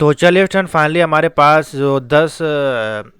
तो चलिए friend, finally हमारे पास जो 10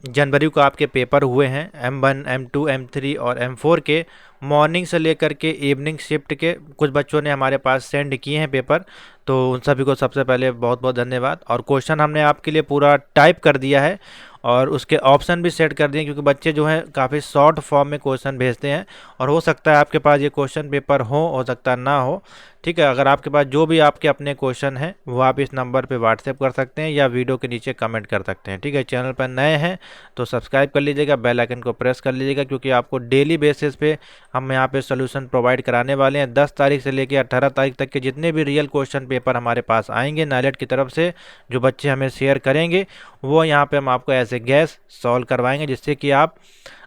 जनवरी को आपके पेपर हुए हैं M1 M2 M3 और M4 के, मॉर्निंग से लेकर के इवनिंग शिफ्ट के कुछ बच्चों ने हमारे पास सेंड किए हैं पेपर। तो उन सभी को सबसे पहले बहुत बहुत धन्यवाद। और क्वेश्चन हमने आपके लिए पूरा टाइप कर दिया है और उसके ऑप्शन भी सेट कर दिए, क्योंकि बच्चे जो हैं काफ़ी शॉर्ट फॉर्म में क्वेश्चन भेजते हैं और हो सकता है आपके पास ये क्वेश्चन पेपर हो सकता है ना हो। ठीक है, अगर आपके पास जो भी आपके अपने क्वेश्चन हैं वो आप इस नंबर पे व्हाट्सएप कर सकते हैं या वीडियो के नीचे कमेंट कर सकते हैं। ठीक है, चैनल पर नए हैं तो सब्सक्राइब कर लीजिएगा, बेल आइकन को प्रेस कर लीजिएगा, क्योंकि आपको डेली बेसिस पे हम यहाँ पे सोल्यूशन प्रोवाइड कराने वाले हैं। 10 तारीख से लेकर 18 तारीख तक के जितने भी रियल क्वेश्चन पेपर हमारे पास आएंगे नाइलेट की तरफ से, जो बच्चे हमें शेयर करेंगे, वो यहाँ पे हम आपको ऐसे गैस सॉल्व करवाएंगे, जिससे कि आप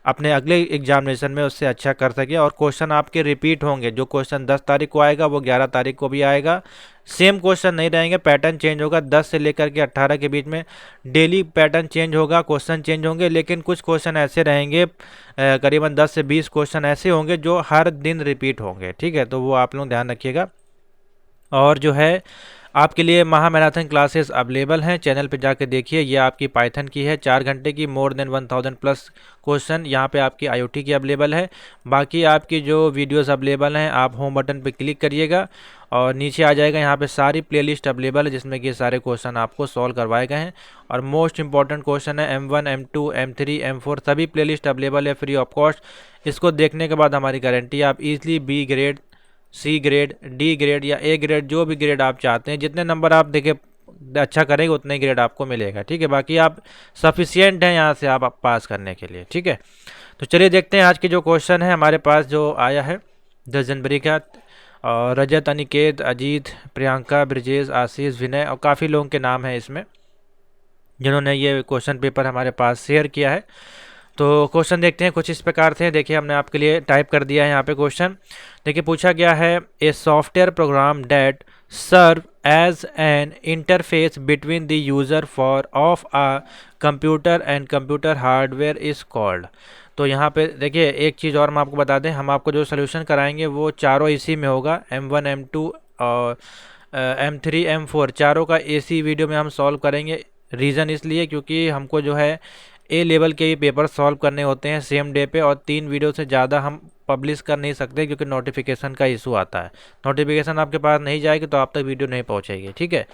अपने अगले एग्जामिनेशन में उससे अच्छा कर सकें। और क्वेश्चन आपके रिपीट होंगे, जो क्वेश्चन 10 तारीख को आएगा वो 11 तारीख को भी आएगा। सेम क्वेश्चन नहीं रहेंगे, पैटर्न चेंज होगा। 10 से लेकर के 18 के बीच में डेली पैटर्न चेंज होगा, क्वेश्चन चेंज होंगे, लेकिन कुछ क्वेश्चन ऐसे रहेंगे, करीबन 10 से 20 क्वेश्चन ऐसे होंगे जो हर दिन रिपीट होंगे। ठीक है, तो वो आप लोग ध्यान रखिएगा। और जो है आपके लिए महा मैराथन क्लासेस अवेलेबल हैं, चैनल पे जाके देखिए। ये आपकी पाइथन की है 4 घंटे की, मोर देन 1000 प्लस क्वेश्चन यहाँ पे आपकी आईओटी की अवेलेबल है। बाकी आपकी जो वीडियोस अवेलेबल हैं, आप होम बटन पे क्लिक करिएगा और नीचे आ जाएगा, यहाँ पे सारी प्लेलिस्ट अवेलेबल है जिसमें कि सारे क्वेश्चन आपको सॉल्व करवाए गए हैं। और मोस्ट इंपॉर्टेंट क्वेश्चन है M1 M2 M3 M4, सभी प्लेलिस्ट अवेलेबल है फ्री ऑफ कॉस्ट। इसको देखने के बाद हमारी गारंटी, आप easily B grade, C grade, D grade या ए ग्रेड, जो भी ग्रेड आप चाहते हैं, जितने नंबर आप देखे अच्छा करेंगे उतने ग्रेड आपको मिलेगा। ठीक है, बाकी आप सफिशियंट हैं यहाँ से आप पास करने के लिए। ठीक है, तो चलिए देखते हैं आज के जो क्वेश्चन है हमारे पास जो आया है 10 जनवरी का। और रजत, अनिकेत, अजीत, प्रियंका, ब्रजेश, आशीष, विनय और काफ़ी लोगों के नाम हैं इसमें जिन्होंने ये क्वेश्चन पेपर हमारे पास शेयर किया है। तो क्वेश्चन देखते हैं, कुछ इस प्रकार से। देखिए, हमने आपके लिए टाइप कर दिया है यहाँ पे क्वेश्चन। देखिए, पूछा गया है, a software program that serve as an interface between the user for of a computer and computer hardware is called. तो यहाँ पे देखिए, एक चीज़ और हम आपको बता दें, हम आपको जो सोल्यूशन कराएंगे वो चारों इसी में होगा। M1 M2 और M3 M4 चारों का इसी वीडियो में हम सॉल्व करेंगे। रीज़न इसलिए क्योंकि हमको जो है ए लेवल के ही पेपर सॉल्व करने होते हैं सेम डे पे, और 3 वीडियो से ज़्यादा हम पब्लिश कर नहीं सकते क्योंकि नोटिफिकेशन का इशू आता है। नोटिफिकेशन आपके पास नहीं जाएगी तो आप तक वीडियो नहीं पहुंचेगी। ठीक है,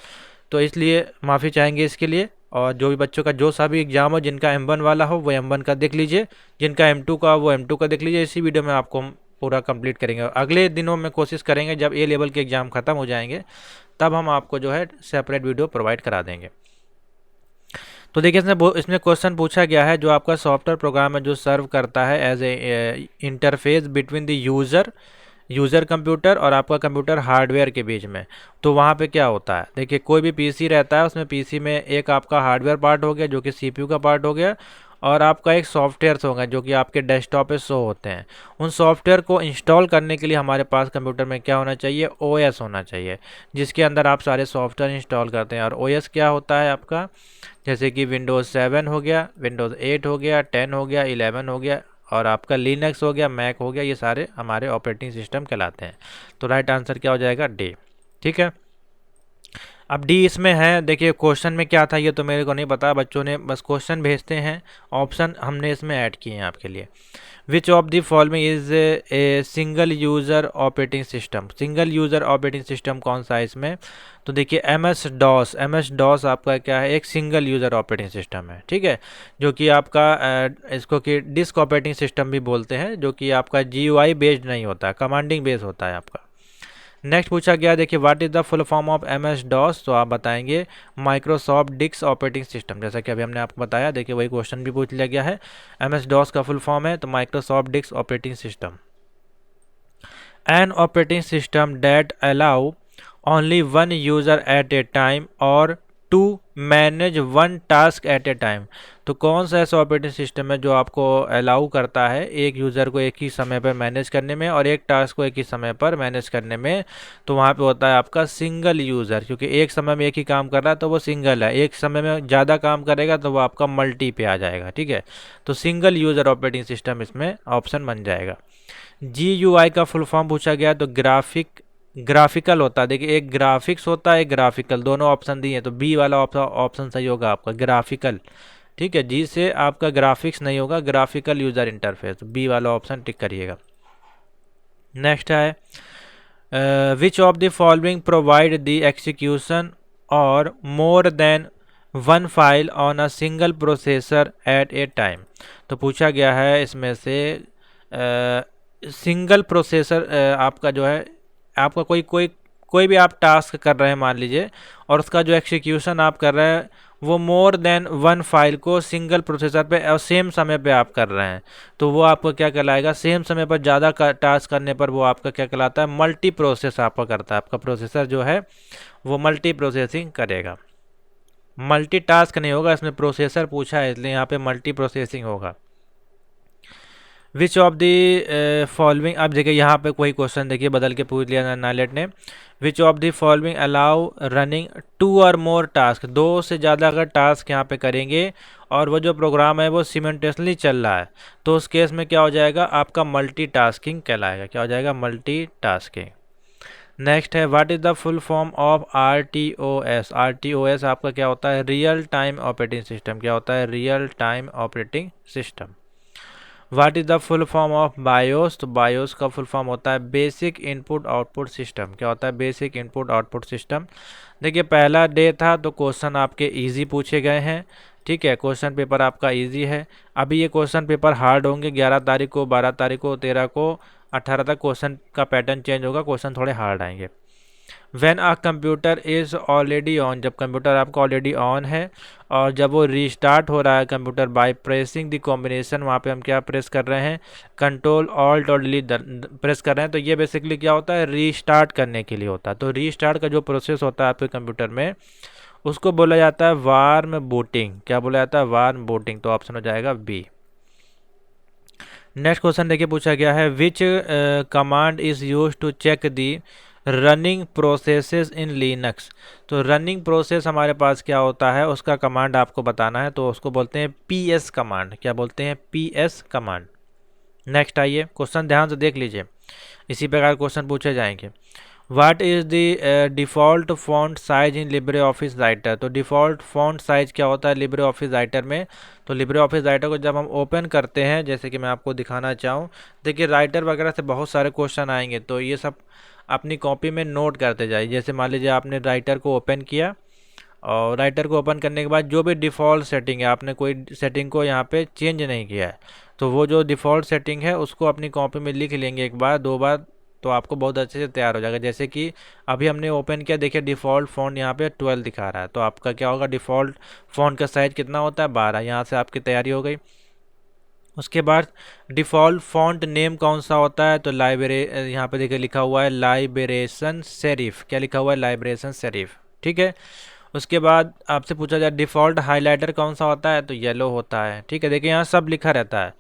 तो इसलिए माफ़ी चाहेंगे इसके लिए। और जो भी बच्चों का जो सा भी एग्जाम हो, जिनका M1 वाला हो वो M1 का देख लीजिए, जिनका M2 का वो M2 का देख लीजिए। इसी वीडियो में आपको हम पूरा कंप्लीट करेंगे। अगले दिनों में कोशिश करेंगे जब ए लेवल के एग्ज़ाम ख़त्म हो जाएंगे तब हम आपको जो है सेपरेट वीडियो प्रोवाइड करा देंगे। तो देखिए, इसमें क्वेश्चन पूछा गया है, जो आपका सॉफ्टवेयर प्रोग्राम है जो सर्व करता है as a interface between the user computer और आपका कंप्यूटर हार्डवेयर के बीच में। तो वहाँ पे क्या होता है, देखिए, कोई भी पीसी रहता है, उसमें पीसी में एक आपका हार्डवेयर पार्ट हो गया जो कि सीपीयू का पार्ट हो गया, और आपका एक सॉफ्टवेयर्स होगा जो कि आपके डेस्कटॉप पे शो होते हैं। उन सॉफ्टवेयर को इंस्टॉल करने के लिए हमारे पास कंप्यूटर में क्या होना चाहिए, ओएस होना चाहिए, जिसके अंदर आप सारे सॉफ्टवेयर इंस्टॉल करते हैं। और ओएस क्या होता है आपका, जैसे कि विंडोज़ 7 हो गया, विंडोज़ 8 हो गया, 10 हो गया, 11 हो गया, और आपका लिनक्स हो गया, मैक हो गया, ये सारे हमारे ऑपरेटिंग सिस्टम कहलाते हैं। तो राइट आंसर क्या हो जाएगा, डी। ठीक है, अब डी इसमें है। देखिए, क्वेश्चन में क्या था ये तो मेरे को नहीं पता, बच्चों ने बस क्वेश्चन भेजते हैं, ऑप्शन हमने इसमें ऐड किए हैं आपके लिए। विच of the following is a single user operating system. Single user operating system कौन सा है इसमें, तो देखिए MS डॉस आपका क्या है, एक सिंगल यूज़र ऑपरेटिंग सिस्टम है। ठीक है, जो कि आपका इसको कि डिस्क ऑपरेटिंग सिस्टम भी बोलते हैं, जो कि आपका GUI बेस्ड नहीं होता, कमांडिंग बेस्ड होता है आपका। नेक्स्ट पूछा गया, देखिए, what is the full form of MS DOS. तो आप बताएंगे माइक्रोसॉफ्ट डिस्क ऑपरेटिंग सिस्टम, जैसा कि अभी हमने आपको बताया। देखिए, वही क्वेश्चन भी पूछ लिया गया है। MS डॉस का फुल फॉर्म है तो Microsoft disk operating system. An operating system that allow only one user at a time और to manage one task at a time. तो कौन सा ऐसा ऑपरेटिंग सिस्टम है जो आपको अलाउ करता है एक यूज़र को एक ही समय पर मैनेज करने में और एक टास्क को एक ही समय पर मैनेज करने में। तो वहाँ पे होता है आपका सिंगल यूज़र, क्योंकि एक समय में एक ही काम कर रहा है तो वो सिंगल है, एक समय में ज़्यादा काम करेगा तो वो आपका मल्टी पे आ जाएगा। ठीक है, तो सिंगल यूज़र ऑपरेटिंग सिस्टम इसमें ऑप्शन बन जाएगा। GUI का फुल फॉर्म पूछा गया तो ग्राफिक ग्राफिकल होता है। देखिए एक ग्राफिक्स होता है, एक ग्राफिकल, दोनों ऑप्शन दिए हैं, तो बी वाला ऑप्शन सही होगा आपका, ग्राफिकल। ठीक है, जी से आपका ग्राफिक्स नहीं होगा, ग्राफिकल यूजर इंटरफेस, बी वाला ऑप्शन टिक करिएगा। नेक्स्ट है which of the following provide the execution और more than one file on a single processor at a time. तो पूछा गया है इसमें से सिंगल प्रोसेसर आपका जो है, आपका कोई कोई कोई भी आप टास्क कर रहे हैं मान लीजिए, और उसका जो एक्सिक्यूशन आप कर रहे हैं वो मोर देन वन फाइल को सिंगल प्रोसेसर पे और सेम समय पे आप कर रहे हैं, तो वो आपको क्या कहलाएगा, सेम समय पर ज़्यादा टास्क करने पर वो आपका क्या कहलाता है, मल्टी प्रोसेस आपका करता है। आपका प्रोसेसर जो है वो मल्टी प्रोसेसिंग करेगा, मल्टी टास्क नहीं होगा इसमें, प्रोसेसर पूछा है इसलिए यहाँ पे मल्टी प्रोसेसिंग होगा। विच ऑफ द फॉलोइंग, अब देखिए यहाँ पे कोई क्वेश्चन देखिए बदल के पूछ लिया नाइलेट ने, which of the following allow running two or more task, दो से ज़्यादा अगर टास्क यहाँ पे करेंगे और वो जो प्रोग्राम है वो सिमेंटेसली चल रहा है, तो उस केस में क्या हो जाएगा, आपका मल्टी टास्किंग कहलाएगा, क्या हो जाएगा, मल्टी टास्किंग। नेक्स्ट है what is the full form of RTOS। RTOS आपका क्या होता है, रियल टाइम ऑपरेटिंग सिस्टम, क्या होता है, real time operating system. What is the full form of BIOS, तो बायोस का फुल फॉर्म होता है बेसिक इनपुट आउटपुट सिस्टम, क्या होता है, बेसिक इनपुट आउटपुट सिस्टम। देखिए पहला डे था तो क्वेश्चन आपके इजी पूछे गए हैं, ठीक है, क्वेश्चन पेपर आपका इजी है। अभी ये क्वेश्चन पेपर हार्ड होंगे, 11 तारीख को, 12 तारीख को, 13 को, 18 तक क्वेश्चन का पैटर्न चेंज होगा, क्वेश्चन थोड़े हार्ड आएंगे। When a computer is already on, जब कंप्यूटर आपका ऑलरेडी ऑन है और जब वो रीस्टार्ट हो रहा है computer by pressing the combination, वहाँ पे हम क्या प्रेस कर रहे हैं, कंट्रोल ऑल्ट और डिलीट प्रेस कर रहे हैं, तो ये बेसिकली क्या होता है, रीस्टार्ट करने के लिए होता है। तो रीस्टार्ट का जो प्रोसेस होता है आपके कंप्यूटर में उसको बोला जाता है वार्म बूटिंग, क्या बोला जाता है, वार्म बूटिंग, तो ऑप्शन हो जाएगा बी। नेक्स्ट क्वेश्चन देखिए पूछा गया है which command is use to check the running processes in Linux. तो रनिंग प्रोसेस हमारे पास क्या होता है, उसका कमांड आपको बताना है, तो उसको बोलते हैं PS कमांड, क्या बोलते हैं, PS कमांड। नेक्स्ट आइए, क्वेश्चन ध्यान से देख लीजिए, इसी प्रकार क्वेश्चन पूछे जाएंगे। What is the default font size in LibreOffice Writer. तो डिफ़ॉल्ट फॉन्ट साइज क्या होता है लिब्रे ऑफिस राइटर में, तो लिब्रे ऑफिस राइटर को जब हम ओपन करते हैं, जैसे कि मैं आपको दिखाना चाहूँ, देखिए राइटर वगैरह से बहुत सारे क्वेश्चन आएंगे, तो ये सब अपनी कॉपी में नोट करते जाइए। जैसे मान लीजिए आपने राइटर को ओपन किया और राइटर को ओपन करने के बाद जो भी डिफ़ॉल्ट सेटिंग है, आपने कोई सेटिंग को यहाँ पे चेंज नहीं किया है, तो वो जो डिफ़ॉल्ट सेटिंग है उसको अपनी कॉपी में लिख लेंगे एक बार, दो बार, तो आपको बहुत अच्छे से तैयार हो जाएगा। जैसे कि अभी हमने ओपन किया, देखिए डिफ़ॉल्ट फ़ॉन्ट यहाँ पे 12 दिखा रहा है, तो आपका क्या होगा, डिफ़ॉल्ट फ़ॉन्ट का साइज़ कितना होता है, 12, यहाँ से आपकी तैयारी हो गई। उसके बाद डिफ़ॉल्ट फ़ॉन्ट नेम कौन सा होता है, तो यहाँ पे देखिए लिखा हुआ है लाइब्रेशन सेरिफ, क्या लिखा हुआ है, लाइब्रेशन सेरिफ, ठीक है। उसके बाद आपसे पूछा जाए डिफ़ॉल्ट हाइलाइटर कौन सा होता है, तो येलो होता है, ठीक है। देखिए यहाँ सब लिखा रहता है,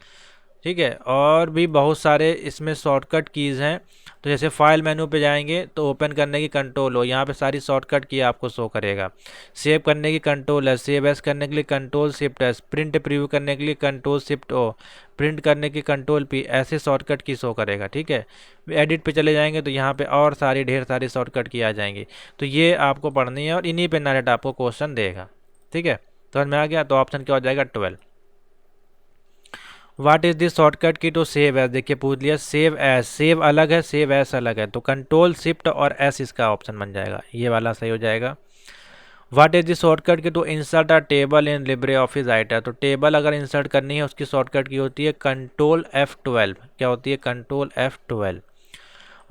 ठीक है, और भी बहुत सारे इसमें शॉर्टकट कीज़ हैं। तो जैसे फाइल मेनू पे जाएंगे तो ओपन करने की कंट्रोल हो, यहाँ पे सारी शॉर्टकट की आपको शो करेगा। सेव करने की कंट्रोल है, सेव एस करने के लिए control shift S, print preview करने के लिए कंट्रोल शिफ्ट ओ, प्रिंट करने की कंट्रोल पी, ऐसे शॉर्टकट की शो करेगा, ठीक है। एडिट पे चले जाएंगे तो यहाँ पे और सारी ढेर सारी शॉर्टकट की आ जाएंगी, तो ये आपको पढ़नी है और इन्हीं पे नाइलेट आपको क्वेश्चन देगा, ठीक है। तो समझ में आ गया, तो ऑप्शन क्या हो जाएगा, 12। What is this shortcut key to save as, देखिए पूछ लिया, सेव एज, सेव अलग है, सेव एस अलग है, तो कंट्रोल शिफ्ट और एस इसका ऑप्शन बन जाएगा, ये वाला सही हो जाएगा। What is this shortcut key to insert a table in LibreOffice Writer, तो टेबल अगर इंसर्ट करनी है उसकी शॉर्टकट की होती है कंट्रोल F12, क्या होती है, control F12।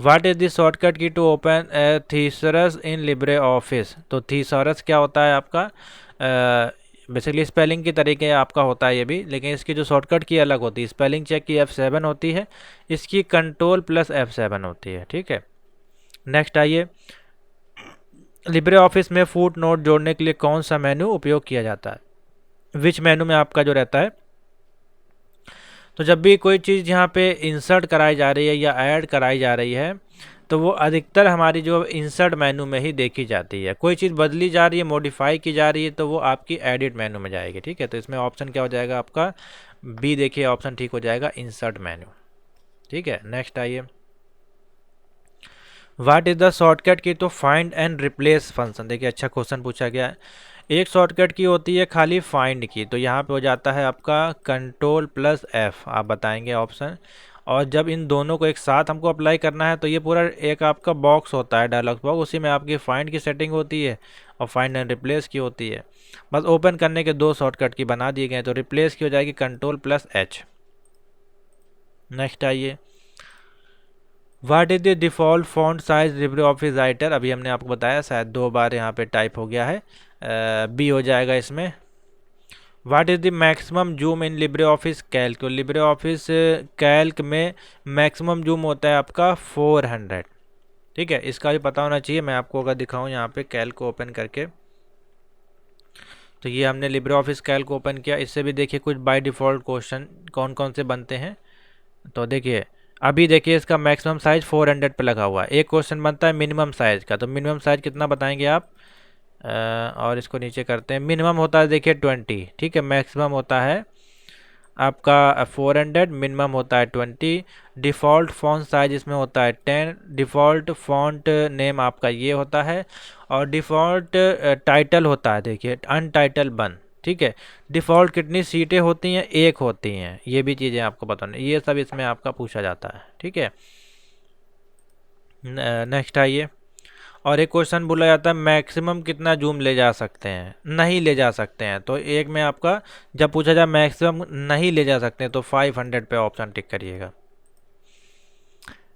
What is this shortcut key to open thesaurus in LibreOffice, तो थीसरस क्या होता है आपका, बेसिकली स्पेलिंग की तरीके आपका होता है ये भी, लेकिन इसकी जो शॉर्टकट की अलग होती है, स्पेलिंग चेक की F7 होती है, इसकी कंट्रोल प्लस F7 होती है, ठीक है। नेक्स्ट आइए, लिब्रे ऑफिस में फुट नोट जोड़ने के लिए कौन सा मेनू उपयोग किया जाता है, विच मेनू में आपका जो रहता है। तो जब भी कोई चीज़ यहाँ पे इंसर्ट कराई जा रही है या ऐड कराई जा रही है, तो वो अधिकतर हमारी जो इंसर्ट मेनू में ही देखी जाती है। कोई चीज़ बदली जा रही है, मॉडिफाई की जा रही है, तो वो आपकी एडिट मेनू में जाएगी, ठीक है। तो इसमें ऑप्शन क्या हो जाएगा आपका, बी, देखिए ऑप्शन ठीक हो जाएगा, इंसर्ट मेनू, ठीक है। नेक्स्ट आइए, व्हाट इज़ द शॉर्टकट की, तो फाइंड एंड रिप्लेस फंक्शन। देखिए अच्छा क्वेश्चन पूछा गया है। एक शॉर्टकट की होती है खाली फाइंड की, तो यहाँ पे हो जाता है आपका कंट्रोल प्लस एफ, आप बताएंगे ऑप्शन। और जब इन दोनों को एक साथ हमको अप्लाई करना है तो ये पूरा एक आपका बॉक्स होता है, डायलॉग बॉक्स, उसी में आपकी फाइंड की सेटिंग होती है और फाइंड एंड रिप्लेस की होती है। बस ओपन करने के दो शॉर्टकट की बना दिए गए, तो रिप्लेस की हो जाएगी कंट्रोल प्लस एच। नेक्स्ट आइए, what is the default font size Libre office writer, अभी हमने आपको बताया, शायद दो बार यहाँ पे टाइप हो गया है, बी हो जाएगा इसमें। What is the maximum zoom in Libre office Calc, तो लिब्रे ऑफिस कैल्क में मैक्सिमम जूम होता है आपका 400। ठीक है, इसका भी पता होना चाहिए। मैं आपको अगर दिखाऊं यहाँ पे कैल्क को ओपन करके, तो ये हमने लिब्रे ऑफिस कैल्क ओपन किया, इससे भी देखिए कुछ बाय डिफ़ॉल्ट क्वेश्चन कौन कौन से बनते हैं। तो देखिए अभी देखिए इसका मैक्सिमम साइज 400 पे लगा हुआ है। एक क्वेश्चन बनता है मिनिमम साइज का, तो मिनिमम साइज कितना बताएंगे आप? और इसको नीचे करते हैं। मिनिमम होता है देखिए 20, ठीक है। मैक्सिमम होता है आपका 400, मिनिमम होता है 20। डिफ़ॉल्ट फॉन्ट साइज इसमें होता है 10। डिफ़ॉल्ट फॉन्ट नेम आपका ये होता है। और डिफ़ॉल्ट टाइटल होता है देखिए अनटाइटल बन, ठीक है। डिफ़ॉल्ट कितनी सीटें होती हैं? एक होती हैं। ये भी चीज़ें आपको बताना, ये सब इसमें आपका पूछा जाता है, ठीक है। नेक्स्ट आइए, और एक क्वेश्चन बोला जाता है मैक्सिमम कितना जूम ले जा सकते हैं? नहीं ले जा सकते हैं। तो एक में आपका जब पूछा जाए मैक्सिमम नहीं ले जा सकते हैं तो 500 पे ऑप्शन टिक करिएगा।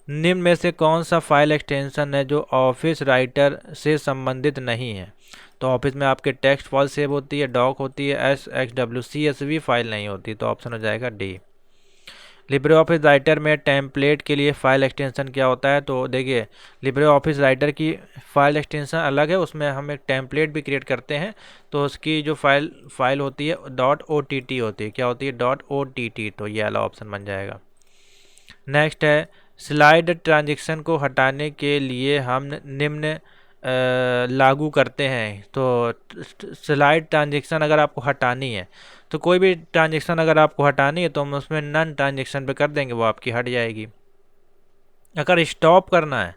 निम्न में से कौन सा फाइल एक्सटेंशन है जो ऑफिस राइटर से संबंधित नहीं है? तो ऑफिस में आपके टेक्स्ट फाइल सेव होती है, डॉक होती है, CSV फाइल नहीं होती, तो ऑप्शन हो जाएगा डी। लिब्रे ऑफिस राइटर में टेम्पलेट के लिए फ़ाइल एक्सटेंशन क्या होता है? तो देखिए लिब्रे ऑफिस राइटर की फ़ाइल एक्सटेंशन अलग है, उसमें हम एक टेम्पलेट भी क्रिएट करते हैं, तो उसकी जो फाइल होती है .ott होती है। क्या होती है? .ott, तो ये वाला ऑप्शन बन जाएगा। नेक्स्ट है, स्लाइड ट्रांजेक्शन को हटाने के लिए हम निम्न लागू करते हैं। तो स्लाइड ट्रांजेक्शन अगर आपको हटानी है, तो कोई भी ट्रांजेक्शन अगर आपको हटानी है तो हम उसमें नन ट्रांजेक्शन पे कर देंगे, वो आपकी हट जाएगी। अगर स्टॉप करना है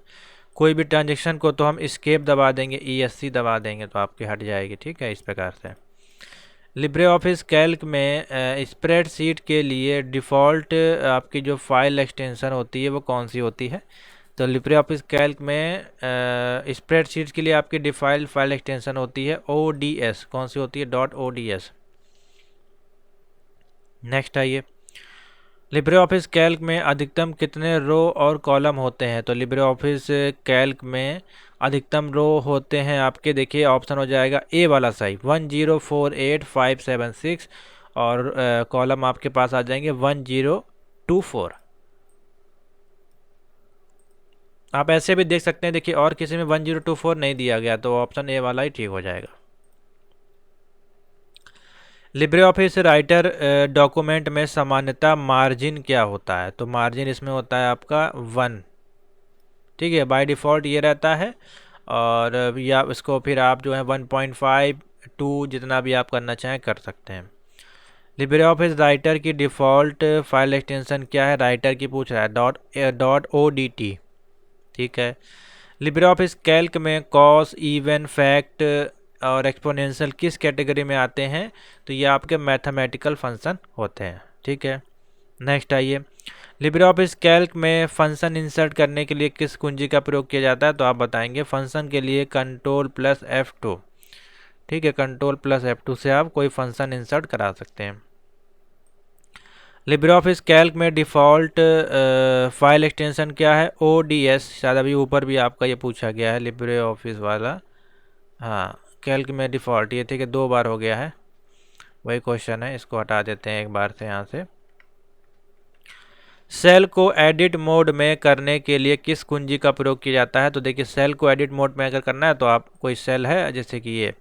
कोई भी ट्रांजेक्शन को, तो हम एस्केप दबा देंगे, ESC दबा देंगे, तो आपकी हट जाएगी, ठीक है। इस प्रकार से लिब्रे ऑफिस कैल्क में स्प्रेडशीट के लिए डिफ़ॉल्ट आपकी जो फाइल एक्सटेंशन होती है वो कौन सी होती है? तो लिब्रे ऑफिस कैल्क में स्प्रेडशीट के लिए आपकी डिफ़ॉल्ट फाइल एक्सटेंशन होती है ODS। कौन सी होती है? .ODS। नेक्स्ट आइए, लिब्रे ऑफिस कैल्क में अधिकतम कितने रो और कॉलम होते हैं? तो लिब्रे ऑफिस कैल्क में अधिकतम रो होते हैं आपके, देखिए ऑप्शन हो जाएगा ए वाला सही, 1048576, और कॉलम आपके पास आ जाएंगे 1024। आप ऐसे भी देख सकते हैं, देखिए और किसी में 1024 नहीं दिया गया, तो ऑप्शन ए वाला ही ठीक हो जाएगा। लिब्रे ऑफिस राइटर डॉक्यूमेंट में सामान्यतः मार्जिन क्या होता है? तो मार्जिन इसमें होता है आपका 1, ठीक है। बाय डिफ़ॉल्ट ये रहता है, और या इसको फिर आप जो है 1.5 2 जितना भी आप करना चाहें कर सकते हैं। लिब्रे ऑफिस राइटर की डिफ़ॉल्ट फाइल एक्सटेंशन क्या है? राइटर की पूछ रहा है, .odt, ठीक है। लिब्रे ऑफिस कैल्क में कॉस, इवन, फैक्ट और एक्सपोनेंशियल किस कैटेगरी में आते हैं? तो ये आपके मैथमेटिकल फंक्शन होते हैं, ठीक है। नेक्स्ट आइए, लिब्रे ऑफिस कैल्क में फंक्शन इंसर्ट करने के लिए किस कुंजी का प्रयोग किया जाता है? तो आप बताएंगे फंक्शन के लिए कंट्रोल प्लस F2, ठीक है। कंट्रोल प्लस F2 से आप कोई फंक्शन इंसर्ट करा सकते हैं। लिब्रे ऑफिस कैल्क में डिफ़ॉल्ट फाइल एक्सटेंशन क्या है? ODS। शायद अभी ऊपर भी आपका ये पूछा गया है लिब्रे ऑफिस वाला, हाँ। कैल्क में डिफ़ॉल्ट ये, ठीक है, दो बार हो गया है, वही क्वेश्चन है, इसको हटा देते हैं एक बार से यहाँ से। सेल को एडिट मोड में करने के लिए किस कुंजी का प्रयोग किया जाता है? तो देखिए सेल को एडिट मोड में अगर करना है, तो आप कोई सेल है, जैसे कि ये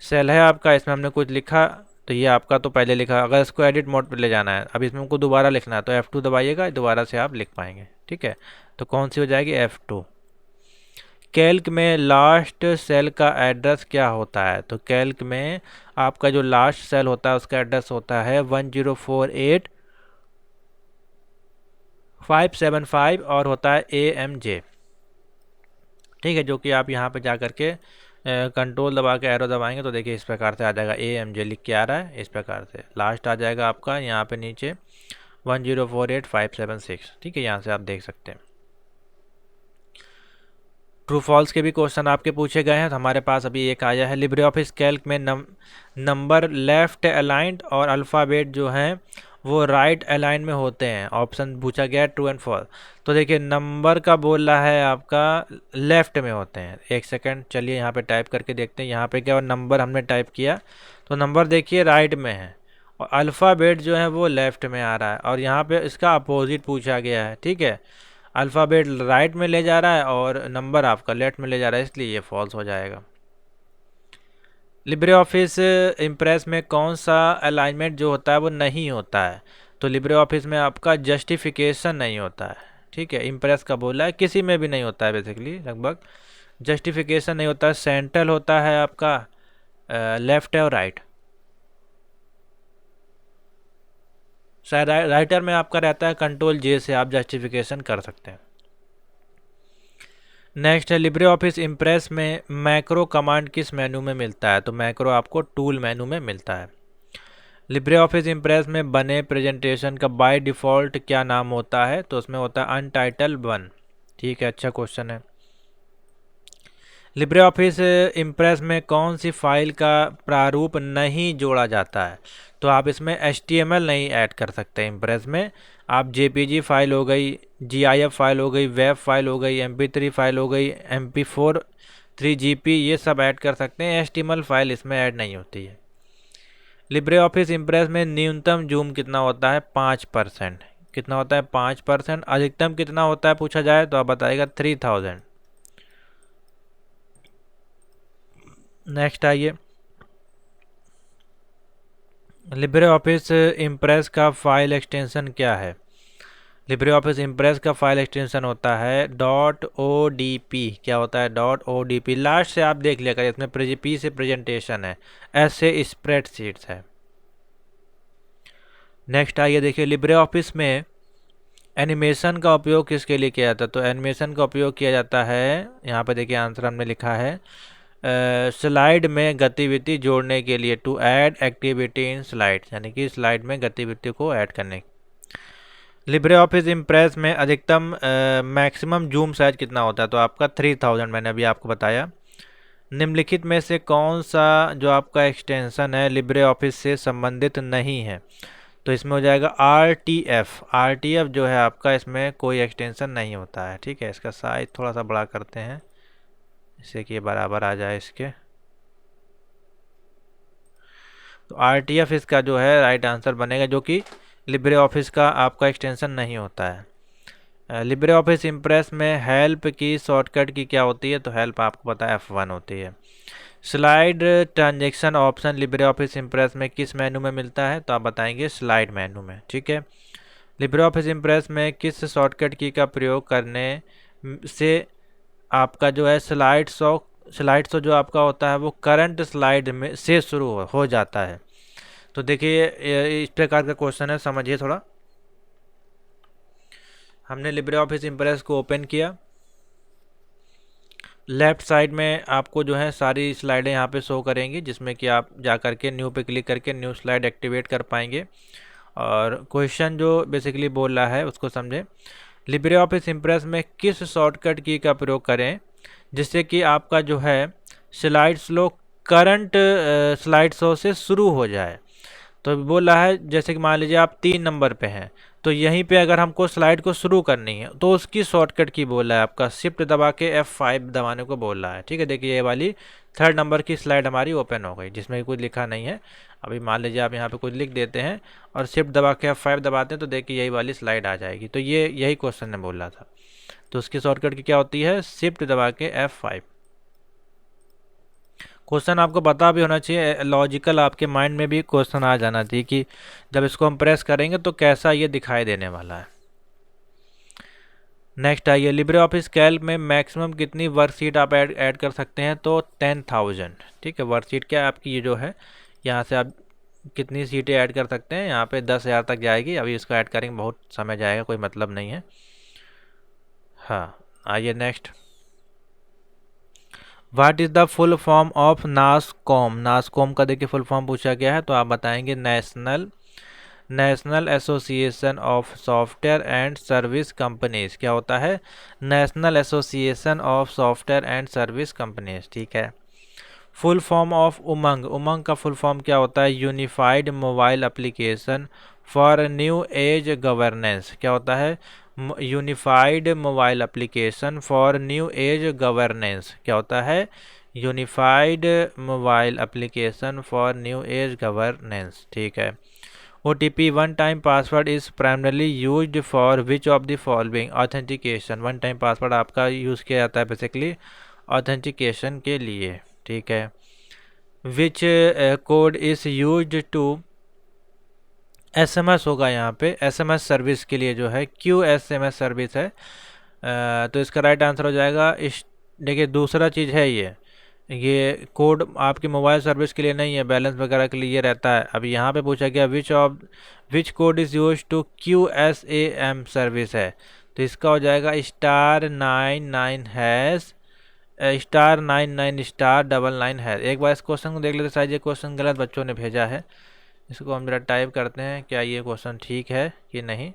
सेल है आपका, इसमें हमने कुछ लिखा, तो ये आपका तो पहले लिखा, अगर इसको एडिट मोड पर ले जाना है, अब इसमें हमको दोबारा लिखना है, तो F2 दबाइएगा, दोबारा से आप लिख पाएंगे, ठीक है। तो कौन सी हो जाएगी? F2। कैल्क में लास्ट सेल का एड्रेस क्या होता है? तो कैल्क में आपका जो लास्ट सेल होता है उसका एड्रेस होता है 1048,575 और होता है AMJ। ठीक है, जो कि आप यहाँ पे जा करके कंट्रोल दबा के एरो दबाएंगे तो देखिए इस प्रकार से आ जाएगा, AMJ लिख के आ रहा है, इस प्रकार से लास्ट आ जाएगा आपका यहाँ पे नीचे 1048576। ठीक है, यहाँ से आप देख सकते हैं। ट्रू फॉल्स के भी क्वेश्चन आपके पूछे गए हैं। तो हमारे पास अभी एक आया है, लिब्रे ऑफिस कैल्क में नंबर लेफ्ट अलाइंड और अल्फ़ाबेट जो हैं वो राइट अलाइन में होते हैं। ऑप्शन पूछा गया है ट्रू एंड फॉल्स। तो देखिए नंबर का बोल रहा है आपका लेफ्ट में होते हैं। एक सेकंड चलिए यहाँ पे टाइप करके देखते हैं। यहाँ पे क्या नंबर हमने टाइप किया तो नंबर देखिए राइट में है और अल्फ़ाबेट जो है वो लेफ्ट में आ रहा है, और यहाँ पे इसका अपोजिट पूछा गया है। ठीक है, अल्फ़ाबेट राइट में ले जा रहा है और नंबर आपका लेफ्ट में ले जा रहा है, इसलिए ये फॉल्स हो जाएगा। लिब्रे ऑफिस इम्प्रेस में कौन सा अलाइनमेंट जो होता है वो नहीं होता है? तो लिब्रे ऑफिस में आपका जस्टिफिकेशन नहीं होता है। ठीक है, इम्प्रेस का बोला है, किसी में भी नहीं होता है बेसिकली, लगभग जस्टिफिकेशन नहीं होता है। सेंट्रल होता है आपका लेफ्ट है और राइट। शायद राइटर में आपका रहता है कंट्रोल J से आप जस्टिफिकेशन कर सकते हैं। नेक्स्ट है, लिब्रे ऑफिस इम्प्रेस में मैक्रो कमांड किस मेनू में मिलता है? तो मैक्रो आपको टूल मेनू में मिलता है। लिब्रे ऑफिस इम्प्रेस में बने प्रेजेंटेशन का बाय डिफ़ॉल्ट क्या नाम होता है? तो उसमें होता है अनटाइटल 1। ठीक है, अच्छा क्वेश्चन है। लिब्रे ऑफिस इम्प्रेस में कौन सी फाइल का प्रारूप नहीं जोड़ा जाता है? तो आप इसमें HTML नहीं ऐड कर सकते इम्प्रेस में। आप JPG फाइल हो गई, GIF फाइल हो गई, वेब फाइल हो गई, MP3 फाइल हो गई, MP4 3GP ये सब ऐड कर सकते हैं। HTML फाइल इसमें ऐड नहीं होती है। लिब्रे ऑफिस इम्प्रेस में न्यूनतम जूम कितना होता है? 5%। कितना होता है? 5%। अधिकतम कितना होता है पूछा जाए तो आप बताइएगा 3000। नेक्स्ट आइए, लिब्रे ऑफिस इम्प्रेस का फाइल एक्सटेंशन क्या है? लिब्रे ऑफिस इम्प्रेस का फाइल एक्सटेंशन होता है .odp। क्या होता है? .odp। लास्ट से आप देख लिया करिए, इसमें P से प्रेजेंटेशन है, S से स्प्रेडशीट्स है। नेक्स्ट आइए देखिए, लिब्रे ऑफिस में एनिमेशन का उपयोग किसके लिए किया जाता है? तो एनिमेशन का उपयोग किया जाता है, यहाँ पे देखिए आंसर हमने लिखा है, स्लाइड में गतिविधि जोड़ने के लिए, to add activity in slide, यानी कि स्लाइड में गतिविधि को ऐड करने। लिब्रे ऑफिस इम्प्रेस में अधिकतम मैक्सिमम जूम साइज कितना होता है? तो आपका 3000 मैंने अभी आपको बताया। निम्नलिखित में से कौन सा जो आपका एक्सटेंशन है लिब्रे ऑफिस से संबंधित नहीं है? तो इसमें हो जाएगा RTF जो है आपका, इसमें कोई एक्सटेंशन नहीं होता है। ठीक है, इसका साइज थोड़ा सा बड़ा करते हैं इससे कि ये बराबर आ जाए इसके। तो RTF इसका जो है राइट आंसर बनेगा, जो कि लिब्रे ऑफिस का आपका एक्सटेंशन नहीं होता है। लिब्रे ऑफिस इम्प्रेस में हेल्प की शॉर्टकट की क्या होती है? तो हेल्प आपको पता है F1 होती है। Slide transaction option Libre office impress में किस मेनू में मिलता है? तो आप बताएंगे स्लाइड मेनू में। ठीक है, लिब्रे ऑफिस इम्प्रेस में किस शॉर्टकट की का प्रयोग करने से आपका जो है स्लाइड शो जो आपका होता है वो करंट स्लाइड में से शुरू हो जाता है? तो देखिए इस प्रकार का क्वेश्चन है, समझिए थोड़ा। हमने लिब्रे ऑफिस इम्प्रेस को ओपन किया, लेफ्ट साइड में आपको जो है सारी स्लाइडें यहाँ पे शो करेंगी, जिसमें कि आप जा करके न्यू पे क्लिक करके न्यू स्लाइड एक्टिवेट कर पाएंगे। और क्वेश्चन जो बेसिकली बोल रहा है उसको समझें। लिब्रे ऑफिस इम्प्रेस में किस शॉर्टकट की का प्रयोग करें जिससे कि आपका जो है slide show current slide show से शुरू हो जाए? तो बोल रहा है जैसे कि मान लीजिए आप 3 नंबर पे हैं, तो यहीं पे अगर हमको स्लाइड को शुरू करनी है तो उसकी शॉर्टकट की बोल रहा है आपका शिफ्ट दबा के F5 दबाने को बोल रहा है। ठीक है, देखिए ये वाली 3rd नंबर की स्लाइड हमारी ओपन हो गई, जिसमें कुछ लिखा नहीं है। अभी मान लीजिए आप यहाँ पे कुछ लिख देते हैं और शिफ्ट दबा के F5 दबाते हैं तो देखिए यही वाली स्लाइड आ जाएगी। तो ये यही क्वेश्चन ने बोल रहा था। तो उसकी शॉर्टकट की क्या होती है? शिफ्ट दबा के F5। क्वेश्चन आपको पता भी होना चाहिए, लॉजिकल आपके माइंड में भी क्वेश्चन आ जाना चाहिए कि जब इसको हम प्रेस करेंगे तो कैसा ये दिखाई देने वाला है। नेक्स्ट आइए, लिब्रे ऑफिस कैल्क में मैक्सिमम कितनी वर्कशीट आप ऐड कर सकते हैं? तो 10,000। ठीक है, वर्कशीट क्या है आपकी, ये जो है यहाँ से आप कितनी सीटें ऐड कर सकते हैं? यहाँ पे 10,000 तक जाएगी। अभी इसको ऐड करेंगे बहुत समय जाएगा, कोई मतलब नहीं है। हाँ, आइए next. What is the full form of NASSCOM? NASSCOM का देखिए फुल फॉर्म पूछा गया है, तो आप बताएंगे national association of software and service companies. क्या होता है? National association of software and service companies. ठीक है। फुल फॉर्म ऑफ उमंग, उमंग का फुल फॉर्म क्या होता है? Unified mobile application for new age governance. क्या होता है? Unified mobile application for new age governance. क्या होता है? Unified mobile application for new age governance. ठीक है। OTP one time password is primarily used for which of the following authentication. One time password आपका use किया जाता है basically authentication के लिए। ठीक है। Which code is used to, SMS होगा यहाँ पे, SMS सर्विस के लिए जो है QSMS सर्विस है। तो इसका राइट आंसर हो जाएगा इस। देखिए दूसरा चीज़ है ये कोड आपकी मोबाइल सर्विस के लिए नहीं है, बैलेंस वगैरह के लिए ये रहता है। अभी यहाँ पे पूछा गया which code is use to QSAM service है, तो इसका हो जाएगा *99# *99*99#। एक बार इस क्वेश्चन को देख लेते, शायद ये क्वेश्चन गलत बच्चों ने भेजा है। इसको हम जरा टाइप करते हैं, क्या ये क्वेश्चन ठीक है कि नहीं।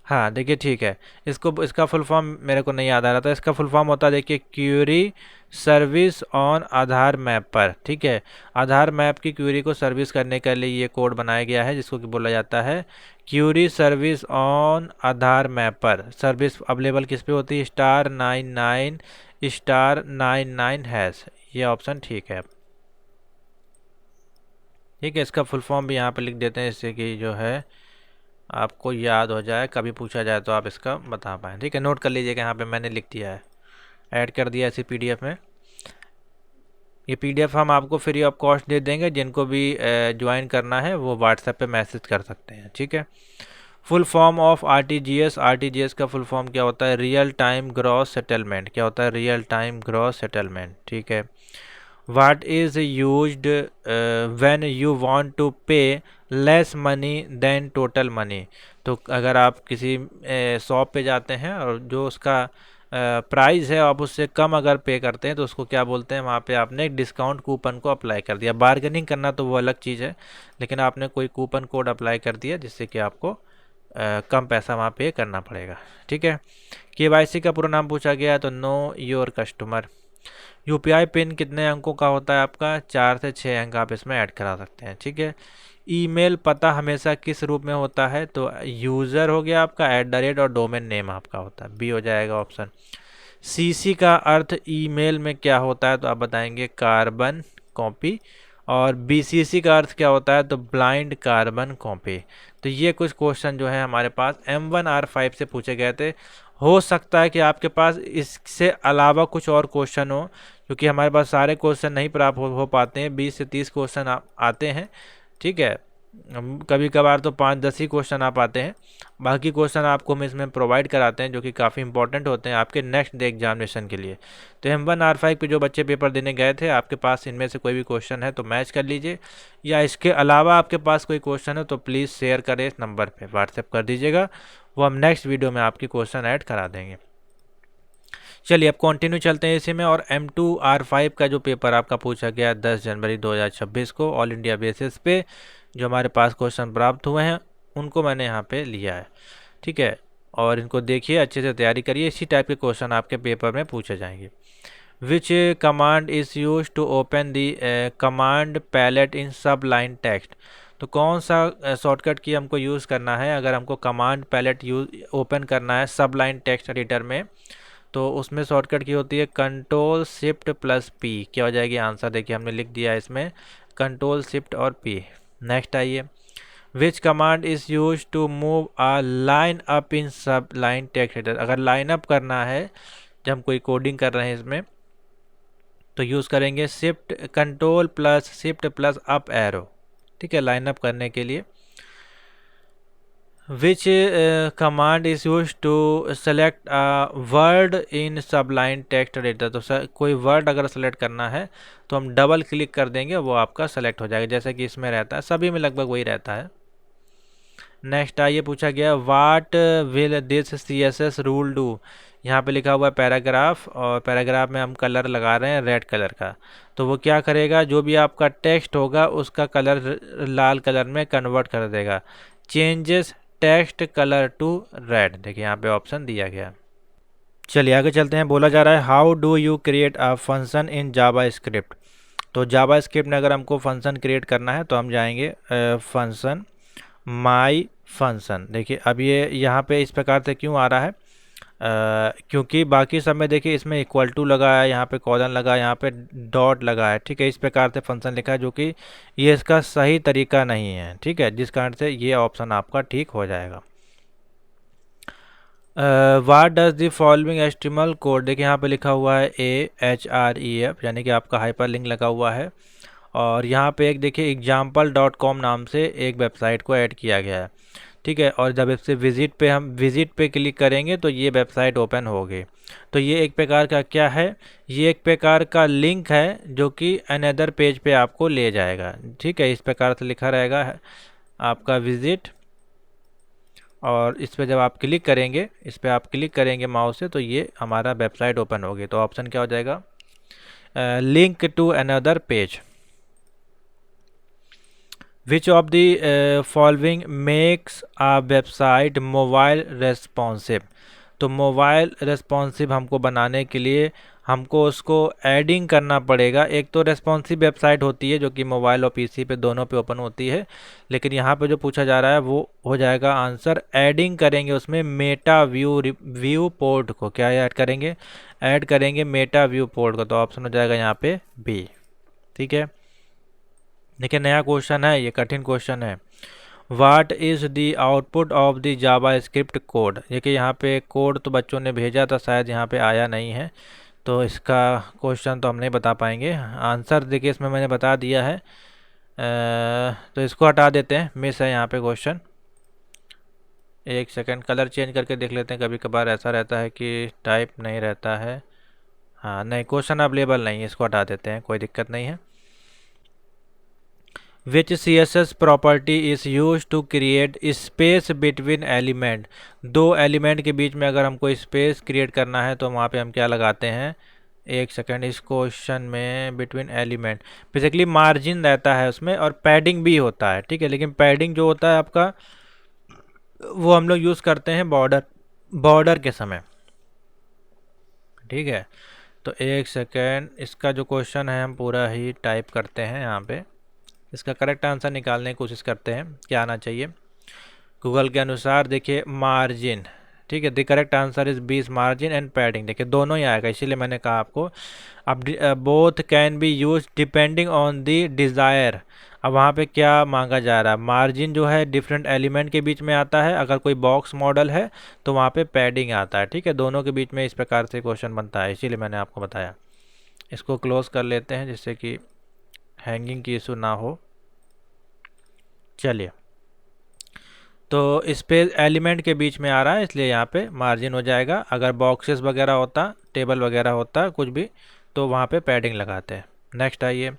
हाँ देखिए ठीक है। इसका फुल फॉर्म मेरे को नहीं याद आ रहा था। इसका फुल फॉर्म होता है देखिए query service on Aadhaar map पर। ठीक है। आधार मैप की क्यूरी को सर्विस करने के लिए ये कोड बनाया गया है, जिसको कि बोला जाता है query service on Aadhaar map पर। सर्विस अवेलेबल किस पे होती है? *99*99#। ये ऑप्शन ठीक है। ठीक है। इसका फुल फॉर्म भी यहाँ पे लिख देते हैं, इससे कि जो है आपको याद हो जाए, कभी पूछा जाए तो आप इसका बता पाएँ। ठीक है। नोट कर लीजिएगा, यहाँ पे मैंने लिख दिया है, ऐड कर दिया इसी PDF में। ये PDF हम आपको फ्री ऑफ कॉस्ट दे देंगे, जिनको भी ज्वाइन करना है वो व्हाट्सएप पे मैसेज कर सकते हैं। ठीक है। Full form of RTGS, RTGS का फुल फॉर्म क्या होता है? Real time gross settlement. क्या होता है? Real time gross settlement. ठीक है। What is used when you want to pay less money than total money? तो अगर आप किसी शॉप पे जाते हैं और जो उसका प्राइस है आप उससे कम अगर पे करते हैं तो उसको क्या बोलते हैं? वहाँ पे आपने एक डिस्काउंट कूपन को अप्लाई कर दिया। बार्गेनिंग करना तो वो अलग चीज़ है, लेकिन आपने कोई कूपन कोड अप्लाई कर दिया जिससे कि आपको कम पैसा वहाँ पे करना पड़ेगा। ठीक है। KYC का पूरा नाम पूछा गया है, तो know your customer. UPI pin कितने अंकों का होता है आपका? 4 से 6 अंक आप इसमें ऐड करा सकते हैं। ठीक है। ईमेल पता हमेशा किस रूप में होता है? तो यूज़र हो गया आपका, @ और डोमेन नेम आपका होता है, बी हो जाएगा ऑप्शन। CC का अर्थ ईमेल में क्या होता है? तो आप बताएंगे कार्बन कॉपी। और BCC का अर्थ क्या होता है? तो ब्लाइंड कार्बन कॉपी। तो ये कुछ क्वेश्चन जो है हमारे पास M1R5 से पूछे गए थे। हो सकता है कि आपके पास इससे अलावा कुछ और क्वेश्चन हो, क्योंकि हमारे पास सारे क्वेश्चन नहीं प्राप्त हो पाते हैं। 20 से 30 क्वेश्चन आते हैं। ठीक है। कभी कभार तो 5-10 ही क्वेश्चन आ पाते हैं। बाकी क्वेश्चन आपको हम इसमें प्रोवाइड कराते हैं, जो कि काफ़ी इंपॉर्टेंट होते हैं आपके नेक्स्ट डे एग्जामिनेशन के लिए। तो M1R5 पे जो बच्चे पेपर देने गए थे, आपके पास इनमें से कोई भी क्वेश्चन है तो मैच कर लीजिए, या इसके अलावा आपके पास कोई क्वेश्चन है तो प्लीज़ शेयर करें, इस नंबर पर व्हाट्सएप कर दीजिएगा, वो हम नेक्स्ट वीडियो में आपकी क्वेश्चन ऐड करा देंगे। चलिए अब कंटिन्यू चलते हैं इसी में। और M2R5 का जो पेपर आपका पूछा गया 10 जनवरी 2026 को ऑल इंडिया बेसिस पे जो हमारे पास क्वेश्चन प्राप्त हुए हैं उनको मैंने यहाँ पे लिया है। ठीक है। और इनको देखिए, अच्छे से तैयारी करिए, इसी टाइप के क्वेश्चन आपके पेपर में पूछे जाएंगे। Which command is use to open the command palette in Sublime text? तो कौन सा शॉर्टकट की हमको यूज़ करना है अगर हमको कमांड पैलेट ओपन करना है सब लाइन टेक्स्ट एडिटर में? तो उसमें शॉर्टकट की होती है Ctrl+Shift+P। क्या हो जाएगी आंसर? देखिए हमने लिख दिया है इसमें Ctrl+Shift+P। नेक्स्ट आइए। Which command is use to move a line up in Sublime text editor? अगर लाइन अप करना है, जब हम कोई कोडिंग कर रहे हैं इसमें, तो यूज़ करेंगे Ctrl+Shift+Up एरो। ठीक है, लाइन अप करने के लिए। Which command is use to select a word in Sublime text editor? तो कोई वर्ड अगर सेलेक्ट करना है तो हम डबल क्लिक कर देंगे, वो आपका सेलेक्ट हो जाएगा, जैसे कि इसमें रहता है, सभी में लगभग वही रहता है। नेक्स्ट आइए, पूछा गया what will this CSS rule do? यहाँ पे लिखा हुआ है पैराग्राफ, और पैराग्राफ में हम कलर लगा रहे हैं रेड कलर का। तो वो क्या करेगा, जो भी आपका टेक्स्ट होगा उसका कलर लाल कलर में कन्वर्ट कर देगा। Changes text colour to red, देखिए यहाँ पे ऑप्शन दिया गया। चलिए आगे चलते हैं। बोला जा रहा है how do you create a function in Java script. तो जावा स्क्रिप्ट में अगर हमको फंक्शन क्रिएट करना है तो हम जाएंगे फंक्शन माई फंक्शन। देखिए अब ये यहाँ पे इस प्रकार से क्यों आ रहा है, क्योंकि बाकी सब में देखिए इसमें इक्वल टू लगा है, यहाँ पे कॉलन लगा है, यहाँ पे डॉट लगा है, ठीक है। इस प्रकार से फंक्शन लिखा है जो कि ये इसका सही तरीका नहीं है, ठीक है, जिस कारण से ये ऑप्शन आपका ठीक हो जाएगा। वाट does the following HTML code, देखिए यहाँ पे लिखा हुआ है AHREF, यानी कि आपका हाइपर लिंक लगा हुआ है। और यहाँ पे एक देखिए example.com नाम से एक वेबसाइट को ऐड किया गया है, ठीक है। और जब इससे हम विजिट पे क्लिक करेंगे तो ये वेबसाइट ओपन होगी। तो ये एक प्रकार का क्या है, ये एक प्रकार का लिंक है जो कि अनदर पेज पे आपको ले जाएगा, ठीक है। इस प्रकार से लिखा रहेगा आपका विजिट, और इस पर जब आप क्लिक करेंगे, इस पर आप क्लिक करेंगे माउस से, तो ये हमारा वेबसाइट ओपन होगी। तो ऑप्शन क्या हो जाएगा, link to another page. Which of the following makes a website mobile responsive. तो मोबाइल रेस्पॉन्सिव हमको बनाने के लिए हमको उसको एडिंग करना पड़ेगा। एक तो रेस्पॉन्सिव वेबसाइट होती है जो कि मोबाइल और पीसी पे दोनों पे ओपन होती है, लेकिन यहाँ पे जो पूछा जा रहा है वो हो जाएगा आंसर एडिंग करेंगे उसमें मेटा व्यू पोर्ट को। क्या ऐड करेंगे, ऐड करेंगे मेटा व्यू पोर्ट को। तो ऑप्शन हो जाएगा यहाँ पे बी, ठीक है। देखिए नया क्वेश्चन है, ये कठिन क्वेश्चन है। What is the output of the Java script code. देखिए यहाँ पे कोड तो बच्चों ने भेजा था, शायद यहाँ पे आया नहीं है, तो इसका क्वेश्चन तो हम नहीं बता पाएंगे। आंसर देखिए इसमें मैंने बता दिया है, तो इसको हटा देते हैं, मिस है यहाँ पे क्वेश्चन। एक सेकंड कलर चेंज करके देख लेते हैं, कभी कभार ऐसा रहता है कि टाइप नहीं रहता है। हाँ नहीं, क्वेश्चन अवेलेबल नहीं है, इसको हटा देते हैं, कोई दिक्कत नहीं है। Which CSS property is use to create space between element. दो एलिमेंट के बीच में अगर हमको स्पेस क्रिएट करना है तो वहाँ पे हम क्या लगाते हैं, एक सेकंड, इस क्वेश्चन में बिटवीन एलिमेंट बेसिकली मार्जिन रहता है उसमें, और पैडिंग भी होता है, ठीक है। लेकिन पैडिंग जो होता है आपका वो हम लोग यूज़ करते हैं बॉर्डर के समय, ठीक है। तो एक सेकेंड, इसका जो क्वेश्चन है हम पूरा ही टाइप करते हैं यहाँ पे, इसका करेक्ट आंसर निकालने की कोशिश करते हैं क्या आना चाहिए। गूगल के अनुसार देखिए मार्जिन, ठीक है, द करेक्ट आंसर इज बीस मार्जिन एंड पैडिंग। देखिए दोनों ही आएगा, इसीलिए मैंने कहा आपको अब both can be use depending on the desire. अब वहाँ पे क्या मांगा जा रहा है, मार्जिन जो है डिफरेंट एलिमेंट के बीच में आता है, अगर कोई बॉक्स मॉडल है तो वहाँ पे पैडिंग आता है, ठीक है। दोनों के बीच में इस प्रकार से क्वेश्चन बनता है, इसीलिए मैंने आपको बताया। इसको क्लोज कर लेते हैं जिससे कि हैंगिंग की इशू ना हो। चलिए, तो इस पे एलिमेंट के बीच में आ रहा है इसलिए यहाँ पे मार्जिन हो जाएगा। अगर बॉक्सेस वगैरह होता, टेबल वगैरह होता कुछ भी, तो वहाँ पे पैडिंग लगाते हैं। नेक्स्ट आइए,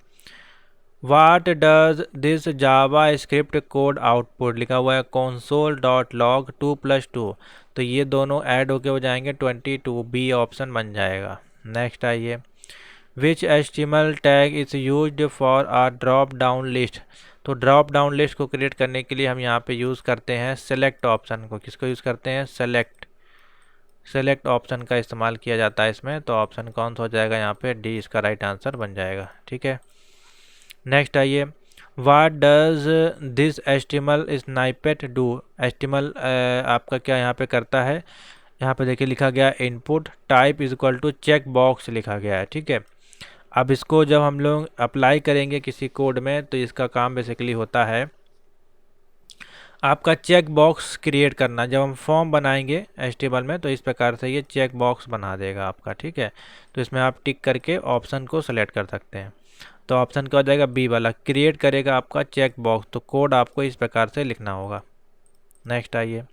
what does this Java script code output, लिखा हुआ है console.log 2+2। तो ये दोनों ऐड होके हो जाएंगे 22, बी ऑप्शन बन जाएगा। नेक्स्ट आइए, which HTML tag is used for uh drop down list. तो ड्रॉप डाउन लिस्ट को क्रिएट करने के लिए हम यहाँ पे यूज़ करते हैं सेलेक्ट ऑप्शन को। किसको यूज़ करते हैं, सेलेक्ट ऑप्शन का इस्तेमाल किया जाता है इसमें। तो ऑप्शन कौन सा हो जाएगा यहाँ पे, डी इसका राइट आंसर बन जाएगा, ठीक है। नेक्स्ट आइए, what does this HTML snippet do. HTML आपका क्या यहाँ पे करता है, यहाँ पे देखिए लिखा गया input type is equal to check box लिखा गया है, ठीक है। अब इसको जब हम लोग अप्लाई करेंगे किसी कोड में तो इसका काम बेसिकली होता है आपका चेक बॉक्स क्रिएट करना। जब हम फॉर्म बनाएंगे HTML में तो इस प्रकार से ये चेक बॉक्स बना देगा आपका, ठीक है। तो इसमें आप टिक करके ऑप्शन को सेलेक्ट कर सकते हैं। तो ऑप्शन क्या हो जाएगा, बी वाला, क्रिएट करेगा आपका चेक बॉक्स। तो कोड आपको इस प्रकार से लिखना होगा। नेक्स्ट आइए,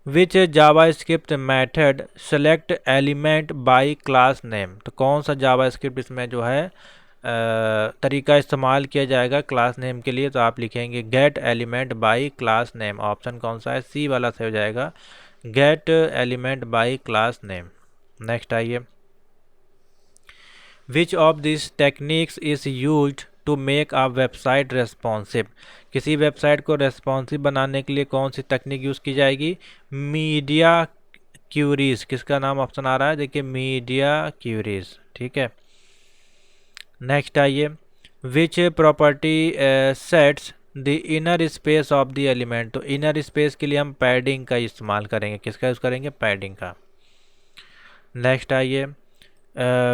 which JavaScript method select element by class name. तो कौन सा जावास्क्रिप्ट इसमें जो है तरीका इस्तेमाल किया जाएगा क्लास नेम के लिए। तो आप लिखेंगे get element by class name. Option कौन सा है, सी वाला से हो जाएगा, get element by class name. Next आइए, which of this techniques is used to make a website responsive. किसी वेबसाइट को रेस्पॉन्सिव बनाने के लिए कौन सी तकनीक यूज़ की जाएगी? Media queries. किसका नाम ऑप्शन आ रहा है? देखिए मीडिया क्यूरीज, ठीक है। नेक्स्ट आइए, which property sets the inner space of the element. तो इनर स्पेस के लिए हम पैडिंग का इस्तेमाल करेंगे। किसका यूज़ करेंगे? पैडिंग का। नेक्स्ट आइए,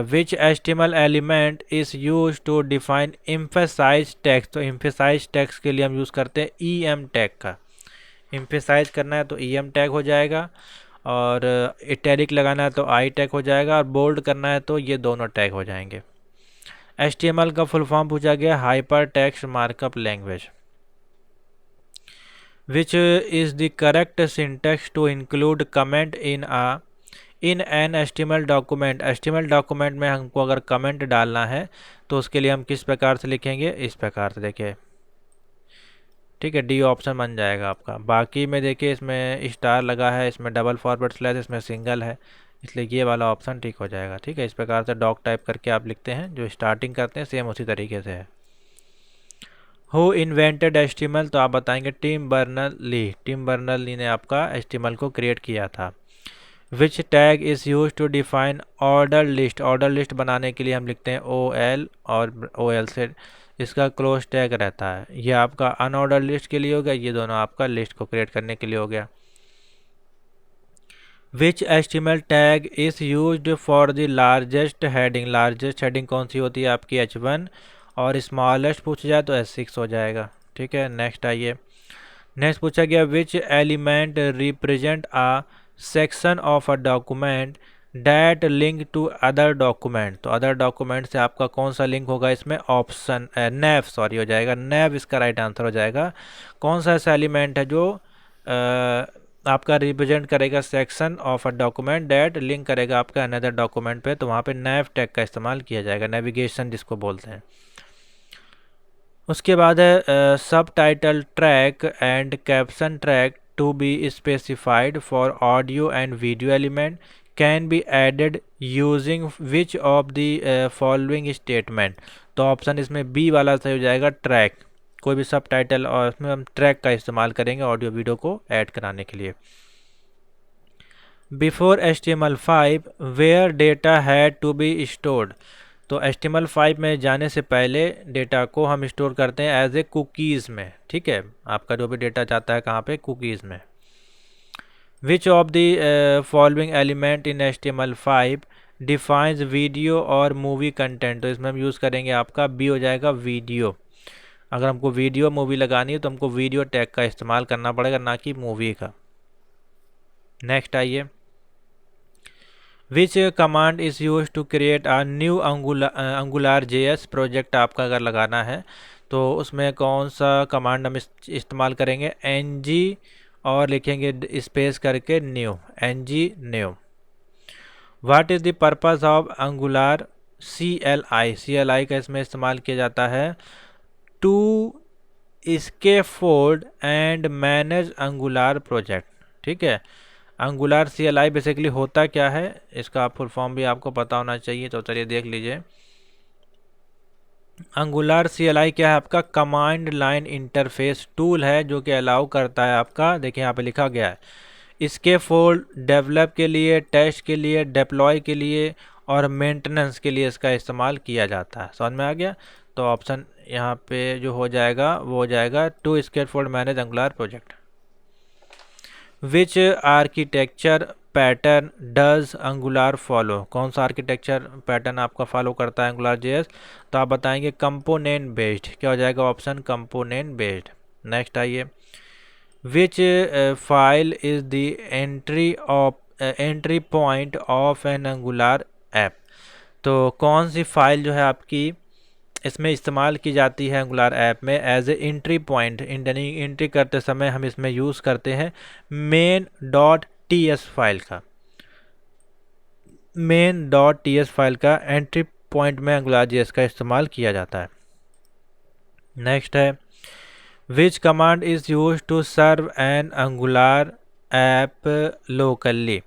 which HTML element is use to define emphasize text. तो एम्फेसाइज टेक्स्ट के लिए हम यूज़ करते हैं EM टैग का। एम्फेसाइज करना है तो EM टैग हो जाएगा, और इटैलिक लगाना है तो I टैग हो जाएगा, और बोल्ड करना है तो ये दोनों टैग हो जाएंगे। HTML का फुल फॉर्म पूछा गया hyper text markup language. Which is the correct syntax to include comment in an HTML document. HTML document में हमको अगर कमेंट डालना है तो उसके लिए हम किस प्रकार से लिखेंगे? इस प्रकार से, देखिए, ठीक है, डी ऑप्शन बन जाएगा आपका। बाकी में देखिए इसमें स्टार लगा है, इसमें डबल फॉरवर्ड स्लैश, इसमें सिंगल है, इसलिए ये वाला ऑप्शन ठीक हो जाएगा। ठीक है, इस प्रकार से डॉक टाइप करके आप लिखते हैं, जो स्टार्टिंग करते हैं सेम उसी तरीके से है। Who invented HTML। तो आप बताएंगे Tim Berners Lee. Tim Berners Lee ने आपका HTML को क्रिएट किया था। Which tag is use to define order list. Order list बनाने के लिए हम लिखते हैं OL, और OL से इसका क्लोज टैग रहता है। ये आपका अनऑर्डर लिस्ट के लिए हो गया, ये दोनों आपका लिस्ट को क्रिएट करने के लिए हो गया। विच HTML tag is used for the largest heading. Largest heading कौन सी होती है आपकी? H1, और स्मॉलेस्ट पूछ जाए तो S6 हो जाएगा। ठीक है, नेक्स्ट आइए। नेक्स्ट पूछा गया, which element represent a section of a document that link to other document. तो अदर डॉक्यूमेंट से आपका कौन सा लिंक होगा इसमें? ऑप्शन नैव, सॉरी हो जाएगा, नैव इसका राइट आंसर हो जाएगा। कौन सा ऐसा एलिमेंट है जो आपका रिप्रेजेंट करेगा section of a document that link करेगा आपका अनदर डॉक्यूमेंट पे? तो वहाँ पे नैव टैग का इस्तेमाल किया जाएगा, नेविगेशन जिसको बोलते हैं। उसके बाद है subtitle track and caption track to be specified for audio and video element can be added using which of the following statement. तो ऑप्शन इसमें बी वाला सही हो जाएगा, ट्रैक। कोई भी सब टाइटल और उसमें हम ट्रैक का इस्तेमाल करेंगे ऑडियो वीडियो को ऐड कराने के लिए। Before HTML5 where data had to be stored. तो HTML5 में जाने से पहले डेटा को हम स्टोर करते हैं एज ए कुकीज़ में। ठीक है, आपका जो भी डेटा जाता है कहाँ पे? कुकीज़ में। विच of the following element in HTML5 defines video और मूवी कंटेंट। तो इसमें हम यूज़ करेंगे आपका बी हो जाएगा, वीडियो। अगर हमको वीडियो मूवी लगानी है तो हमको वीडियो टैग का इस्तेमाल करना पड़ेगा, ना कि मूवी का। नेक्स्ट आइए, which command is use to create a new Angular JS project. आपका अगर लगाना है तो उसमें कौन सा कमांड हम इस्तेमाल करेंगे? NG और लिखेंगे स्पेस करके new, NG new. What is the purpose of Angular CLI। CLI का इसमें इस्तेमाल किया जाता है to scaffold and manage Angular project. ठीक है, अंगुलर CLI बेसिकली होता क्या है, इसका फुल फॉर्म भी आपको पता होना चाहिए, तो चलिए देख लीजिए। अंगुलर CLI क्या है? आपका कमांड लाइन इंटरफेस टूल है, जो कि अलाउ करता है आपका, देखिए यहाँ पे लिखा गया है, इसके फोल्ड डेवलप के लिए, टेस्ट के लिए, डिप्लॉय के लिए और मेंटेनेंस के लिए इसका इस्तेमाल किया जाता है। समझ में आ गया? तो ऑप्शन यहाँ पे जो हो जाएगा वो हो जाएगा to scaffold manage Angular project. Which architecture pattern does Angular follow. कौन सा आर्किटेक्चर पैटर्न आपका फॉलो करता है अंगुलर JS? तो आप बताएंगे कंपोनेंट बेस्ड। क्या हो जाएगा ऑप्शन? Component based. नेक्स्ट आइए, which file is the entry point of an Angular app. तो कौन सी फाइल जो है आपकी इसमें इस्तेमाल की जाती है अंगुलर ऐप में as a entry point? Entry करते समय हम इसमें यूज़ करते हैं main.ts फाइल का। main.ts फाइल का एंट्री पॉइंट में अंगुलर JS का इस्तेमाल किया जाता है। नेक्स्ट है, which command is use to serve an Angular app locally,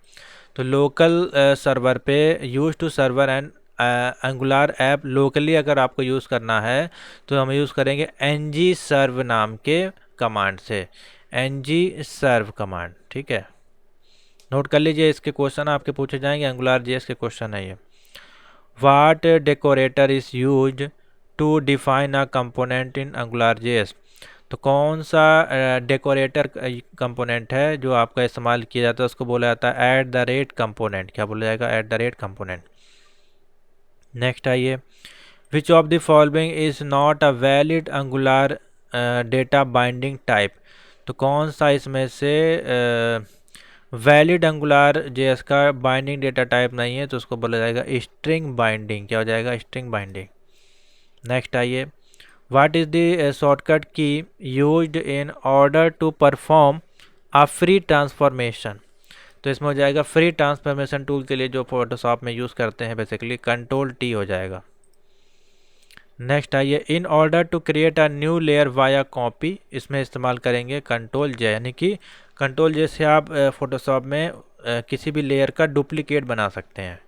तो लोकल सर्वर पे use to server and Angular app locally अगर आपको यूज़ करना है तो हम यूज़ करेंगे ng सर्व नाम के कमांड से, ng सर्व कमांड। ठीक है, नोट कर लीजिए, इसके क्वेश्चन आपके पूछे जाएंगे, एंगुलर जेएस के क्वेश्चन है ये। What decorator is used to define a component in Angular JS, तो कौन सा डेकोरेटर कंपोनेंट है जो आपका इस्तेमाल किया जाता है, उसको बोला जाता है @ कंपोनेंट। क्या बोला जाएगा? @ कंपोनेंट। नेक्स्ट आइए, which of the following is not a valid angular data binding type, तो कौन सा इसमें से वैलिड एंगुलर जेएस का बाइंडिंग डेटा टाइप नहीं है, तो उसको बोला जाएगा स्ट्रिंग बाइंडिंग। क्या हो जाएगा? String binding. नेक्स्ट आइए, what is the shortcut key used in order to perform a free transformation, तो इसमें हो जाएगा फ्री ट्रांसफॉर्मेशन टूल के लिए जो फोटोशॉप में यूज़ करते हैं बेसिकली Ctrl+T हो जाएगा। नेक्स्ट आइए, in order to create a new layer via copy, इसमें इस्तेमाल करेंगे Ctrl+J, यानी कि Ctrl+J से आप फोटोशॉप में किसी भी लेयर का डुप्लीकेट बना सकते हैं।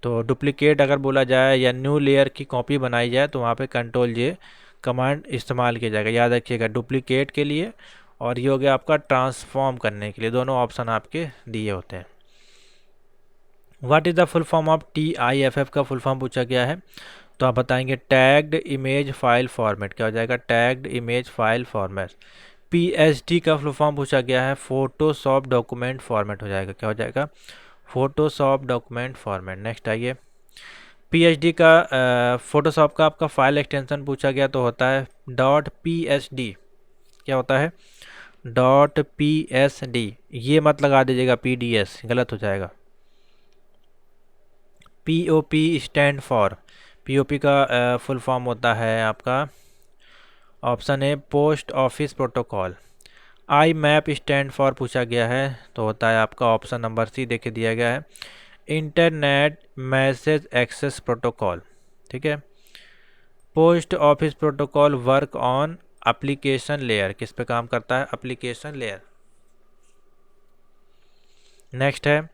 तो डुप्लीकेट अगर बोला जाए या न्यू लेयर की कॉपी बनाई जाए तो वहाँ पे Ctrl+J कमांड इस्तेमाल किया जाएगा, याद रखिएगा, डुप्लीकेट के लिए और ये हो गया आपका ट्रांसफॉर्म करने के लिए, दोनों ऑप्शन आपके दिए होते हैं। What is the full form of TIFF का फुल फॉर्म पूछा गया है, तो आप बताएंगे टैग्ड इमेज फाइल फॉर्मेट। क्या हो जाएगा? Tagged image file format. PSD का फुल फॉर्म पूछा गया है, फोटोशॉप डॉक्यूमेंट फॉर्मेट हो जाएगा। क्या हो जाएगा? Photoshop document format. नेक्स्ट आइए, PSD का फोटोशॉप का आपका फाइल एक्सटेंशन पूछा गया तो होता है .PSD। क्या होता है? .PSD, ये मत लगा दीजिएगा PDS, गलत हो जाएगा। POP स्टैंड फॉर, POP का फुल फॉर्म होता है आपका, option A post office protocol. IMAP stand for पूछा गया है तो होता है आपका ऑप्शन नंबर C, देखिए दिया गया है, इंटरनेट मैसेज एक्सेस प्रोटोकॉल। ठीक है, post office protocol work on application layer, किस पे काम करता है? Application layer. नेक्स्ट है,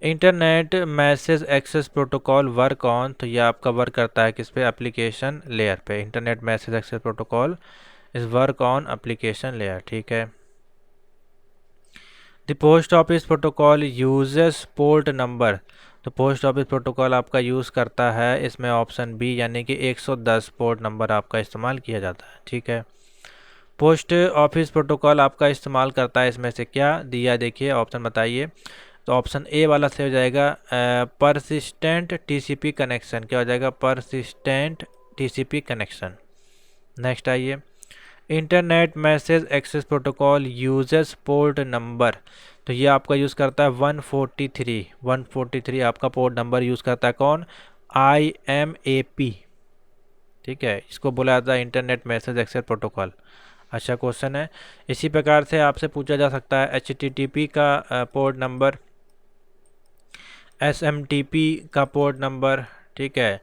internet message access protocol work on, तो ये आपका वर्क करता है किस पे? एप्लीकेशन लेयर पे। Internet message access protocol is work on application layer. ठीक है, the post office protocol uses port number, तो पोस्ट ऑफिस प्रोटोकॉल आपका यूज़ करता है इसमें ऑप्शन बी, यानी कि 110 पोर्ट नंबर आपका इस्तेमाल किया जाता है। ठीक है, पोस्ट ऑफिस प्रोटोकॉल आपका इस्तेमाल करता है इसमें से क्या दिया, देखिए ऑप्शन बताइए, तो ऑप्शन ए वाला से हो जाएगा परसिस्टेंट TCP कनेक्शन। क्या हो जाएगा? Persistent TCP connection. नेक्स्ट आइए, internet message access protocol uses port number, तो ये आपका यूज़ करता है 143 आपका पोर्ट नंबर यूज़ करता है कौन? IMAP। ठीक है, इसको बोला जाता है इंटरनेट मैसेज एक्सेस प्रोटोकॉल। अच्छा क्वेश्चन है। इसी प्रकार से आपसे पूछा जा सकता है HTTP का पोर्ट नंबर, SMTP का पोर्ट नंबर, ठीक है,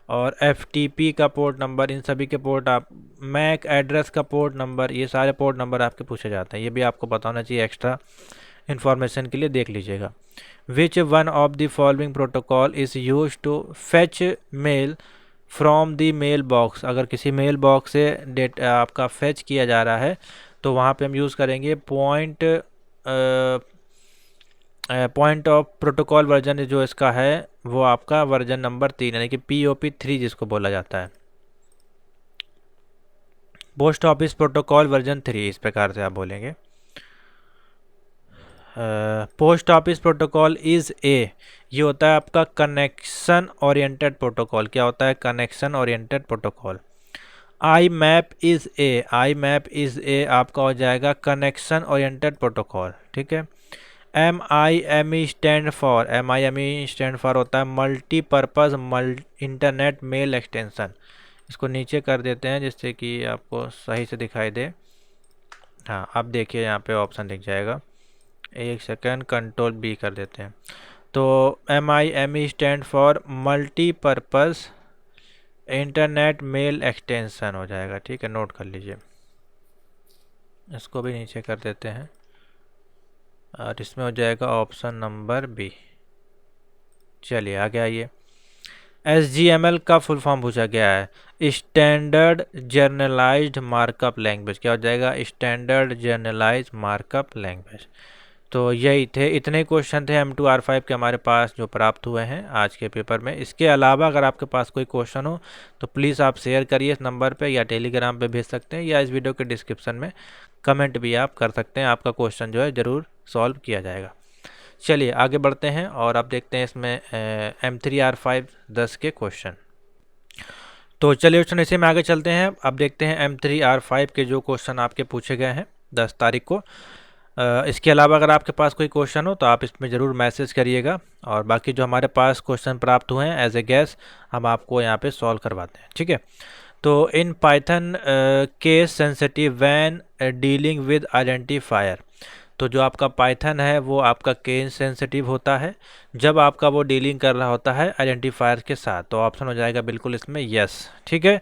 और FTP का पोर्ट नंबर, इन सभी के पोर्ट आप, मैक एड्रेस का पोर्ट नंबर, ये सारे पोर्ट नंबर आपके पूछे जाते हैं, ये भी आपको पता होना चाहिए, एक्स्ट्रा इन्फॉर्मेशन के लिए देख लीजिएगा। Which one of the following protocol is use to fetch mail from the mail box, अगर किसी मेल बॉक्स से डेटा आपका फेच किया जा रहा है तो वहाँ पे हम यूज़ करेंगे पॉइंट ऑफ प्रोटोकॉल वर्जन जो इसका है वो आपका वर्जन नंबर 3, यानी कि POP3 जिसको बोला जाता है, पोस्ट ऑफिस प्रोटोकॉल वर्जन 3, इस प्रकार से आप बोलेंगे। Post office protocol is a, ये होता है आपका कनेक्शन ओरिएंटेड प्रोटोकॉल। क्या होता है? Connection oriented protocol. IMAP is a आपका हो जाएगा कनेक्शन ओरिएंटेड प्रोटोकॉल। ठीक है, MIME स्टैंड फॉर होता है मल्टीपर्पज़ इंटरनेट मेल एक्सटेंशन। इसको नीचे कर देते हैं जिससे कि आपको सही से दिखाई दे। हाँ, अब देखिए यहाँ पे ऑप्शन दिख जाएगा, एक सेकंड, Ctrl+B कर देते हैं, तो MIME stand for multipurpose internet mail extension हो जाएगा। ठीक है, नोट कर लीजिए, इसको भी नीचे कर देते हैं। और इसमें हो जाएगा ऑप्शन नंबर बी। चलिए आगे आइए। SGML का फुल फॉर्म पूछा गया है, स्टैंडर्ड जर्नलाइज्ड मार्कअप लैंग्वेज। क्या हो जाएगा? Standard generalized markup language. तो यही थे, इतने क्वेश्चन थे M2R5 के हमारे पास जो प्राप्त हुए हैं आज के पेपर में। इसके अलावा अगर आपके पास कोई क्वेश्चन हो तो प्लीज़ आप शेयर करिए इस नंबर पे, या टेलीग्राम पे भेज सकते हैं, या इस वीडियो के डिस्क्रिप्शन में कमेंट भी आप कर सकते हैं। आपका क्वेश्चन जो है ज़रूर सॉल्व किया जाएगा। चलिए आगे बढ़ते हैं और अब देखते हैं इसमें M3R5 10 के क्वेश्चन। तो चलिए क्वेश्चन इसी में आगे चलते हैं। अब देखते हैं M3R5 के जो क्वेश्चन आपके पूछे गए हैं 10 तारीख को। इसके अलावा अगर आपके पास कोई क्वेश्चन हो तो आप इसमें ज़रूर मैसेज करिएगा, और बाकी जो हमारे पास क्वेश्चन प्राप्त हुए हैं एज ए गेस हम आपको यहाँ पे सॉल्व करवाते हैं, ठीक है। तो in Python case sensitive when dealing with identifier. तो जो आपका पाइथन है वो आपका केस सेंसिटिव होता है जब आपका वो डीलिंग कर रहा होता है आइडेंटिफायर के साथ। तो ऑप्शन हो जाएगा बिल्कुल इसमें यस, ठीक है।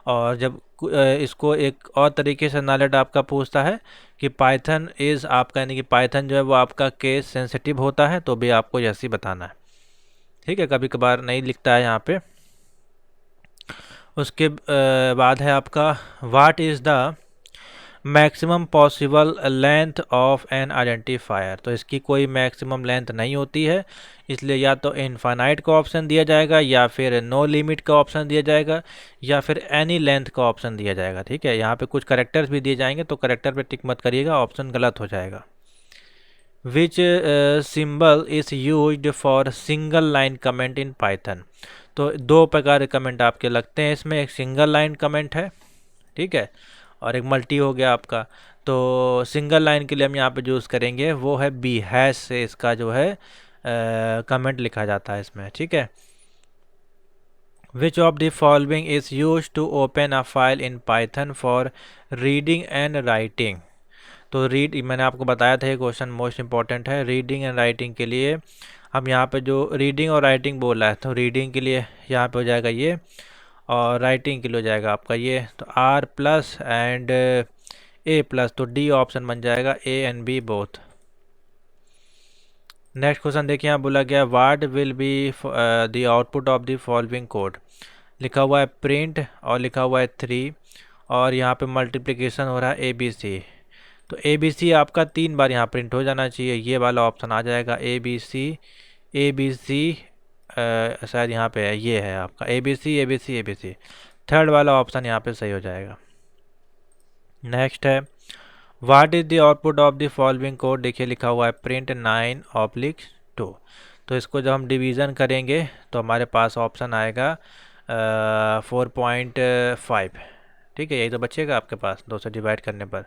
और जब इसको एक और तरीके से नॉलेज आपका पूछता है कि पाइथन इज़ आपका, यानी कि पाइथन जो है वो आपका केस सेंसिटिव होता है, तो भी आपको यस ही बताना है, ठीक है। कभी कभार नहीं लिखता है यहाँ पे। उसके बाद है आपका what is the maximum possible length of N identifier. तो इसकी कोई मैक्सिमम लेंथ नहीं होती है, इसलिए या तो इनफाइनाइट का ऑप्शन दिया जाएगा, या फिर नो लिमिट का ऑप्शन दिया जाएगा, या फिर एनी लेंथ का ऑप्शन दिया जाएगा, ठीक है। यहाँ पे कुछ करेक्टर्स भी दिए जाएंगे, तो करेक्टर पे टिक मत करिएगा, ऑप्शन गलत हो जाएगा। विच symbol is used for single line comment in Python. तो दो प्रकार के कमेंट आपके लगते हैं इसमें, एक सिंगल लाइन कमेंट है, ठीक है, और एक मल्टी हो गया आपका। तो सिंगल लाइन के लिए हम यहाँ पे यूज़ करेंगे वो है बी, हैश से इसका जो है कमेंट लिखा जाता है इसमें, ठीक है। Which of the following is use to open a file in Python for reading and writing. तो रीड, मैंने आपको बताया था ये क्वेश्चन मोस्ट इंपॉर्टेंट है। रीडिंग एंड राइटिंग के लिए हम यहाँ पे जो रीडिंग और राइटिंग बोला है, तो रीडिंग के लिए यहाँ पे हो जाएगा ये, और राइटिंग के लिए हो जाएगा आपका ये। तो R plus and A plus, तो डी ऑप्शन बन जाएगा, A and B both. Next question देखिए, यहाँ बोला गया what will be the output of the following code. लिखा हुआ है प्रिंट और लिखा हुआ है 3, और यहाँ पे मल्टीप्लिकेशन हो रहा है ABC। तो ABC आपका 3 बार यहाँ प्रिंट हो जाना चाहिए, ये वाला ऑप्शन आ जाएगा ABC शायद यहाँ पे है, ये है आपका ABC। थर्ड वाला ऑप्शन यहाँ पे सही हो जाएगा। नेक्स्ट है what is the output of the following code. देखिए लिखा हुआ है प्रिंट 9/2। तो इसको जब हम डिवीज़न करेंगे तो हमारे पास ऑप्शन आएगा 4.5, ठीक है। यही तो बचेगा आपके पास 2 से डिवाइड करने पर,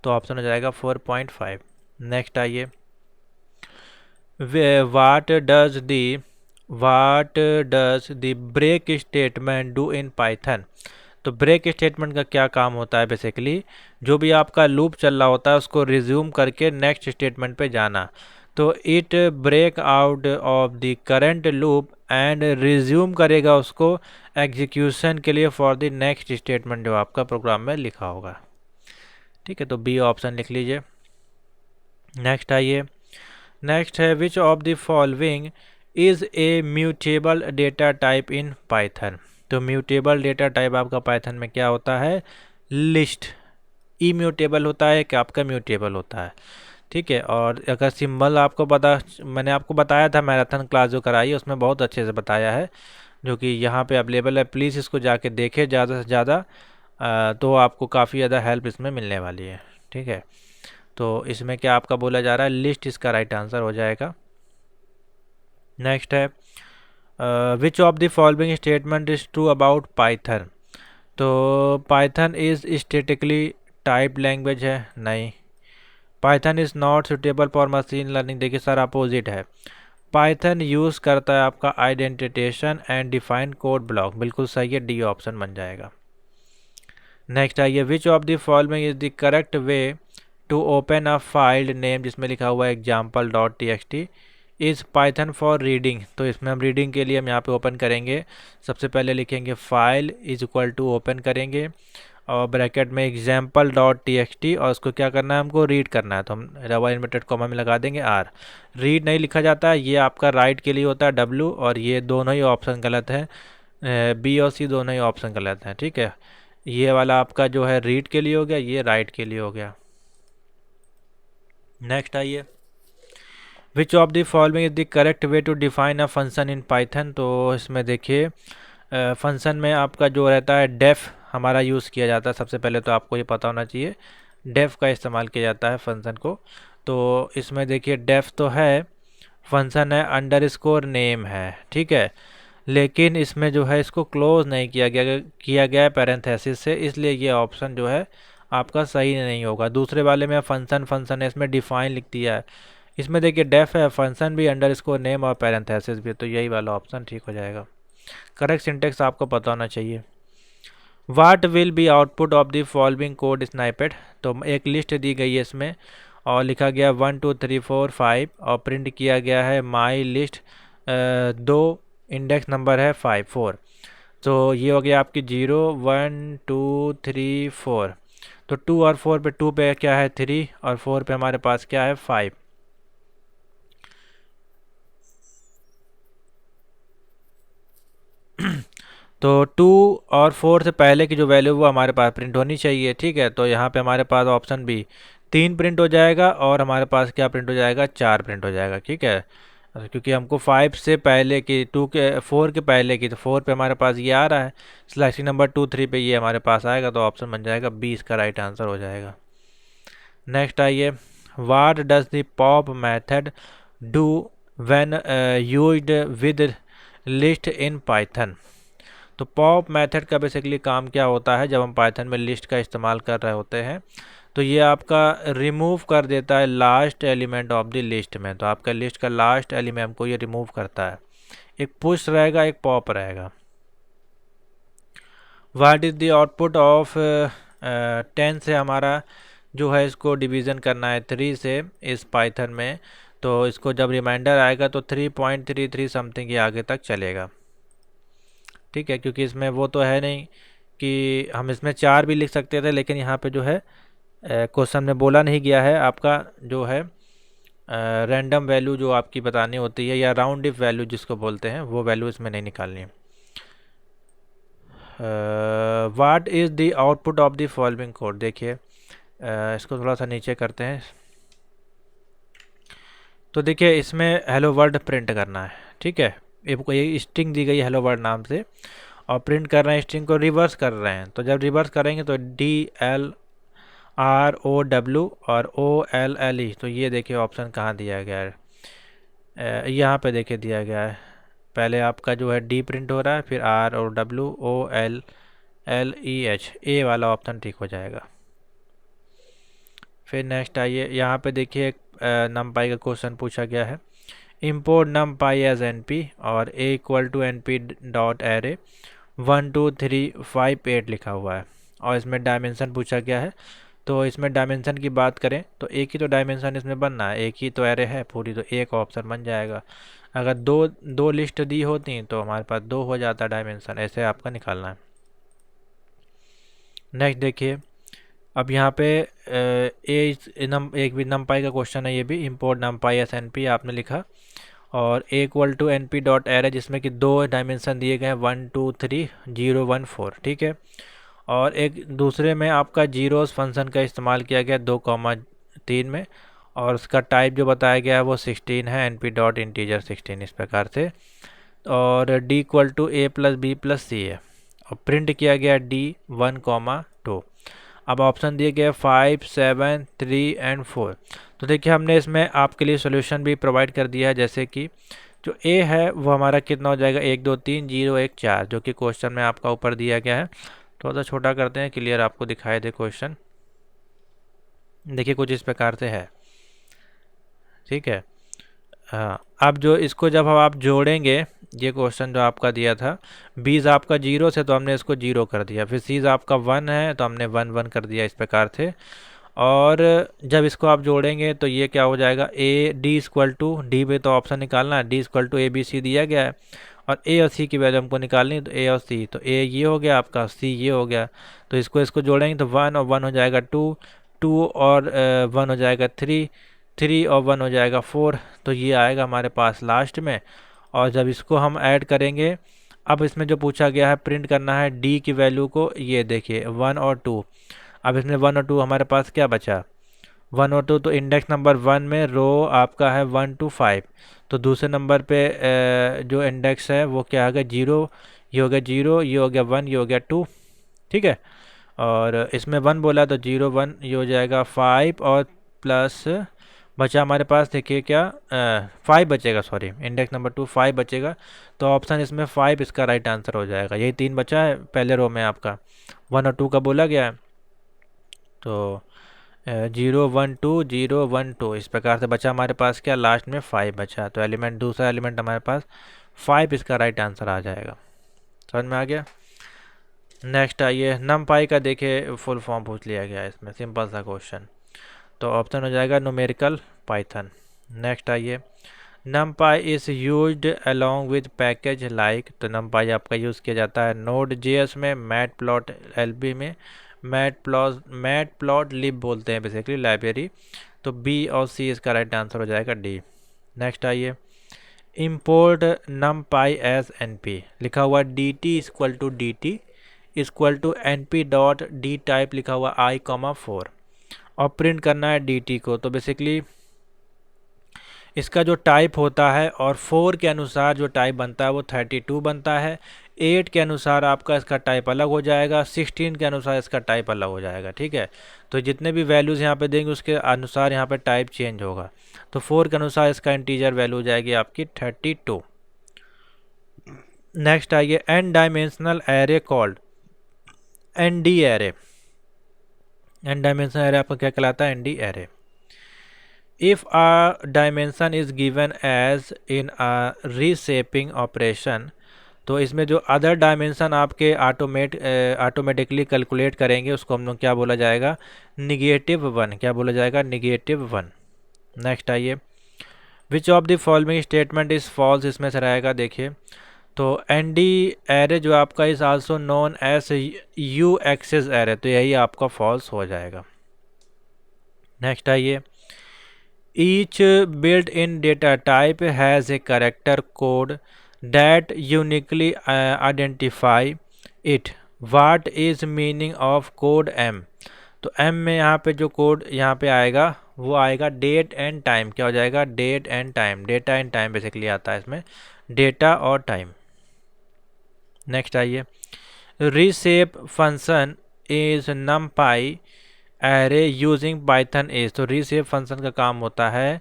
तो ऑप्शन हो जाएगा 4.5। नेक्स्ट आइए, what does the break statement do in Python. तो ब्रेक स्टेटमेंट का क्या काम होता है? बेसिकली जो भी आपका लूप चल रहा होता है उसको रिज्यूम करके नेक्स्ट स्टेटमेंट पे जाना। तो it break out of the current loop and resume करेगा उसको एग्जीक्यूशन के लिए फॉर द नेक्स्ट स्टेटमेंट जो आपका प्रोग्राम में लिखा होगा, ठीक है। तो बी ऑप्शन लिख लीजिए। नेक्स्ट आइए, नेक्स्ट है which of the following is a mutable data type in Python. तो म्यूटेबल डेटा टाइप आपका पाइथन में क्या होता है? लिस्ट। इम्यूटेबल होता है कि आपका म्यूटेबल होता है, ठीक है। और अगर सिंबल आपको पता, मैंने आपको बताया था मैराथन क्लास जो कराई है उसमें बहुत अच्छे से बताया है, जो कि यहाँ पे अवेलेबल है। प्लीज़ इसको जाके देखें ज़्यादा से ज़्यादा, तो आपको काफ़ी ज़्यादा हेल्प इसमें मिलने वाली है, ठीक है। तो इसमें क्या आपका बोला जा रहा है? लिस्ट इसका राइट आंसर हो जाएगा। नेक्स्ट है which of the following statement is true about Python. तो Python is statically type language है, नहीं। Python is not suitable for machine learning, देखिए सर अपोजिट है। पाइथन यूज़ करता है आपका indentation and define code block, बिल्कुल सही है, डी ऑप्शन बन जाएगा। नेक्स्ट आइए, which of the following is the correct way to open a file name, जिसमें लिखा हुआ है example.txt is Python for reading. तो इसमें हम रीडिंग के लिए हम यहाँ पे ओपन करेंगे, सबसे पहले लिखेंगे file is equal to open करेंगे, और ब्रैकेट में example dot T X T, और उसको क्या करना है, हमको रीड करना है, तो हम डबल इन्वर्टेड कॉमा में लगा देंगे आर। रीड नहीं लिखा जाता है, ये आपका राइट के लिए होता है डब्लू, और ये दोनों ही ऑप्शन गलत है, बी और सी दोनों ही ऑप्शन गलत हैं, ठीक है। ये वाला आपका जो है रीड के लिए हो गया, ये राइट के लिए हो गया। नेक्स्ट आइए, which of the following is the correct way to define a function in Python. तो इसमें देखिए फंक्शन में आपका जो रहता है डेफ हमारा यूज़ किया जाता है। सबसे पहले तो आपको ये पता होना चाहिए डेफ का इस्तेमाल किया जाता है फंक्शन को। तो इसमें देखिए डेफ तो है, फंक्शन है, अंडरस्कोर नेम है, ठीक है, लेकिन इसमें जो है इसको क्लोज नहीं किया गया है पैरेंथेसिस से, इसलिए ये ऑप्शन जो है आपका सही नहीं होगा। दूसरे वाले में फंक्शन है, इसमें डिफाइन लिख दिया है, इसमें देखिए डेफ है, फंक्शन भी, अंडरस्कोर नेम और पैरेंथेसिस भी, तो यही वाला ऑप्शन ठीक हो जाएगा। करेक्ट सिंटेक्स आपको पता होना चाहिए। What will be output of the following code snippet. तो एक लिस्ट दी गई है इसमें और लिखा गया 1 2 3 4 5 और प्रिंट किया गया है माई लिस्ट, दो इंडेक्स नंबर है 5 4। तो ये हो गया आपकी 0 1 2 3 4। तो 2 और 4 पे, 2 पे क्या है 3 और 4 पे हमारे पास क्या है 5। तो 2 और 4 से पहले की जो वैल्यू वो हमारे पास प्रिंट होनी चाहिए, ठीक है। तो यहाँ पे हमारे पास ऑप्शन बी 3 प्रिंट हो जाएगा और हमारे पास क्या प्रिंट हो जाएगा 4 प्रिंट हो जाएगा, ठीक है। क्योंकि हमको 5 से पहले की, 2 के 4 के पहले की, तो 4 पे हमारे पास ये आ रहा है, सिलेक्शन नंबर 2 3 पे ये हमारे पास आएगा, तो ऑप्शन बन जाएगा 20 का राइट आंसर हो जाएगा। नेक्स्ट आइए, what does the pop method do when used with list in Python. तो पॉप मेथड का बेसिकली काम क्या होता है, जब हम पाइथन में लिस्ट का इस्तेमाल कर रहे होते हैं तो ये आपका रिमूव कर देता है last element of the list में। तो आपका लिस्ट का लास्ट एलिमेंट को ये रिमूव करता है, एक पुश रहेगा एक पॉप रहेगा। What is the output of 10 से हमारा जो है इसको डिवीज़न करना है 3 से इस पाइथन में, तो इसको जब रिमाइंडर आएगा तो 3.33 समथिंग ये आगे तक चलेगा, ठीक है। क्योंकि इसमें वो तो है नहीं कि हम इसमें 4 भी लिख सकते थे, लेकिन यहाँ पे जो है क्वेश्चन में बोला नहीं गया है आपका जो है रैंडम वैल्यू जो आपकी बतानी होती है, या राउंड इफ वैल्यू जिसको बोलते हैं, वो वैल्यू इसमें नहीं निकालनी है। What is the output of the following code. देखिए इसको थोड़ा सा नीचे करते हैं। तो देखिए इसमें हेलो वर्ल्ड प्रिंट करना है, ठीक है। ये स्ट्रिंग दी गई है हेलो वर्ल्ड नाम से और प्रिंट कर रहे हैं, स्ट्रिंग को रिवर्स कर रहे हैं। तो जब रिवर्स करेंगे तो DLROW और OLLE, तो ये देखिए ऑप्शन कहाँ दिया गया है, यहाँ पे देखिए दिया गया है। पहले आपका जो है डी प्रिंट हो रहा है, फिर ROWOLLEH, ए वाला ऑप्शन ठीक हो जाएगा। फिर नेक्स्ट आइए, यहाँ पे देखिए एक नमपाई का क्वेश्चन पूछा गया है, import numpy as np और a equal to np dot array 1 2 3 5 8 लिखा हुआ है और इसमें डायमेंशन पूछा गया है। तो इसमें डायमेंशन की बात करें तो एक ही तो डायमेंशन इसमें बनना है, एक ही तो एरे है पूरी, तो एक ऑप्शन बन जाएगा। अगर दो लिस्ट दी होती तो हमारे पास 2 हो जाता डायमेंशन, ऐसे आपका निकालना है। नेक्स्ट देखिए, अब यहाँ पे एक भी नमपाई का क्वेश्चन है, ये भी import numpy as np आपने लिखा और a equal to np dot array, जिसमें कि 2 डायमेंशन दिए गए हैं 1 2 3 0 1 4, ठीक है। और एक दूसरे में आपका जीरोस फंक्शन का इस्तेमाल किया गया 2,3 में और उसका टाइप जो बताया गया है वो 16 है, np डॉट इंटीजर 16 इस प्रकार से। और d equal to a plus B plus C है और प्रिंट किया गया d 1 2। अब ऑप्शन दिए गए 5 7 3 एंड 4। तो देखिए हमने इसमें आपके लिए सॉल्यूशन भी प्रोवाइड कर दिया है, जैसे कि जो ए है वो हमारा कितना हो जाएगा 1 2 3 0 1 4, जो कि क्वेश्चन में आपका ऊपर दिया गया है। थोड़ा सा छोटा करते हैं, क्लियर आपको दिखाई दे क्वेश्चन। देखिए कुछ इस प्रकार से है, ठीक है। हाँ, अब जो इसको जब हम आप जोड़ेंगे, ये क्वेश्चन जो आपका दिया था, बीज आपका 0 से तो हमने इसको 0 कर दिया, फिर सीज आपका 1 है तो हमने 1 1 कर दिया, इस प्रकार से। और जब इसको आप जोड़ेंगे तो ये क्या हो जाएगा, A D equal to D पे तो ऑप्शन निकालना है, D equal to A B C दिया गया है और ए और सी की वैल्यू हमको निकालनी है, तो ए और सी, तो ए ये हो गया आपका, सी ये हो गया, तो इसको जोड़ेंगे तो 1 और 1 हो जाएगा 2, 2 और 1 हो जाएगा 3, 3 और 1 हो जाएगा 4, तो ये आएगा हमारे पास लास्ट में। और जब इसको हम ऐड करेंगे, अब इसमें जो पूछा गया है प्रिंट करना है डी की वैल्यू को, ये देखिए 1 और 2, अब इसमें 1 और 2 हमारे पास क्या बचा, 1 और 2, तो इंडेक्स नंबर 1 में रो आपका है 1 to 5, तो दूसरे नंबर पे जो इंडेक्स है वो क्या आ गया 0, ये हो गया 0, ये हो गया 1, ये हो गया 2, ठीक है। और इसमें 1 बोला तो 0 1, ये हो जाएगा 5 और प्लस बचा हमारे पास, देखिए क्या 5 बचेगा, सॉरी इंडेक्स नंबर 2 5 बचेगा, तो ऑप्शन इसमें 5 इसका राइट आंसर हो जाएगा। यही 3 बचा है पहले रो में आपका, 1 और 2 का बोला गया है, तो 0 1 2 0 1 2 इस प्रकार से बचा हमारे पास क्या, लास्ट में 5 बचा, तो एलिमेंट दूसरा एलिमेंट हमारे पास 5 इसका राइट आंसर आ जाएगा। समझ में आ गया। नेक्स्ट आइए, नमपाई का देखिए फुल फॉर्म पूछ लिया गया है इसमें, सिंपल सा क्वेश्चन, तो ऑप्शन हो जाएगा न्यूमेरिकल पाइथन। नेक्स्ट आइए, numpy is used along with package like, तो numpy आपका यूज़ किया जाता है नोड जेएस में, मैटप्लॉटलिब में, मैटप्लॉटलिब बोलते हैं बेसिकली लाइब्रेरी, तो बी और सी इसका राइट आंसर हो जाएगा डी। नेक्स्ट आइए, import numpy एज np, लिखा हुआ D T equal to D T equal to N P dot D type लिखा हुआ i,4 और प्रिंट करना है डी टी को, तो बेसिकली इसका जो टाइप होता है और 4 के अनुसार जो टाइप बनता है वो 32 बनता है, 8 के अनुसार आपका इसका टाइप अलग हो जाएगा, 16 के अनुसार इसका टाइप अलग हो जाएगा, ठीक है। तो जितने भी वैल्यूज़ यहाँ पे देंगे उसके अनुसार यहाँ पे टाइप चेंज होगा, तो 4 के अनुसार इसका इंटीजर वैल्यू हो जाएगी आपकी 32। नेक्स्ट आइए, N dimensional array called N D array, N dimensional array आपका क्या कहलाता है, N D array. If a dimension is given as in a reshaping operation, तो इसमें जो अदर डायमेंशन आपके ऑटोमेटिकली कैलकुलेट करेंगे उसको हम लोग क्या बोला जाएगा, -1, क्या बोला जाएगा, -1। नेक्स्ट आइए, which of the following statement is false, इसमें से रहेगा, देखिए तो एन डी एरे जो आपका is also known as U access array, तो यही आपका फॉल्स हो जाएगा। नेक्स्ट आइए, each built-in data type has a character code that uniquely identify it. What is meaning of code M? तो M में यहाँ पे जो कोड यहाँ पे आएगा वो आएगा डेट एंड टाइम, क्या हो जाएगा, date and time, data and time basically आता है इसमें, डेटा और टाइम। नेक्स्ट आइए, reshape function is numpy array using Python as, तो रीशेप फंक्शन का काम होता है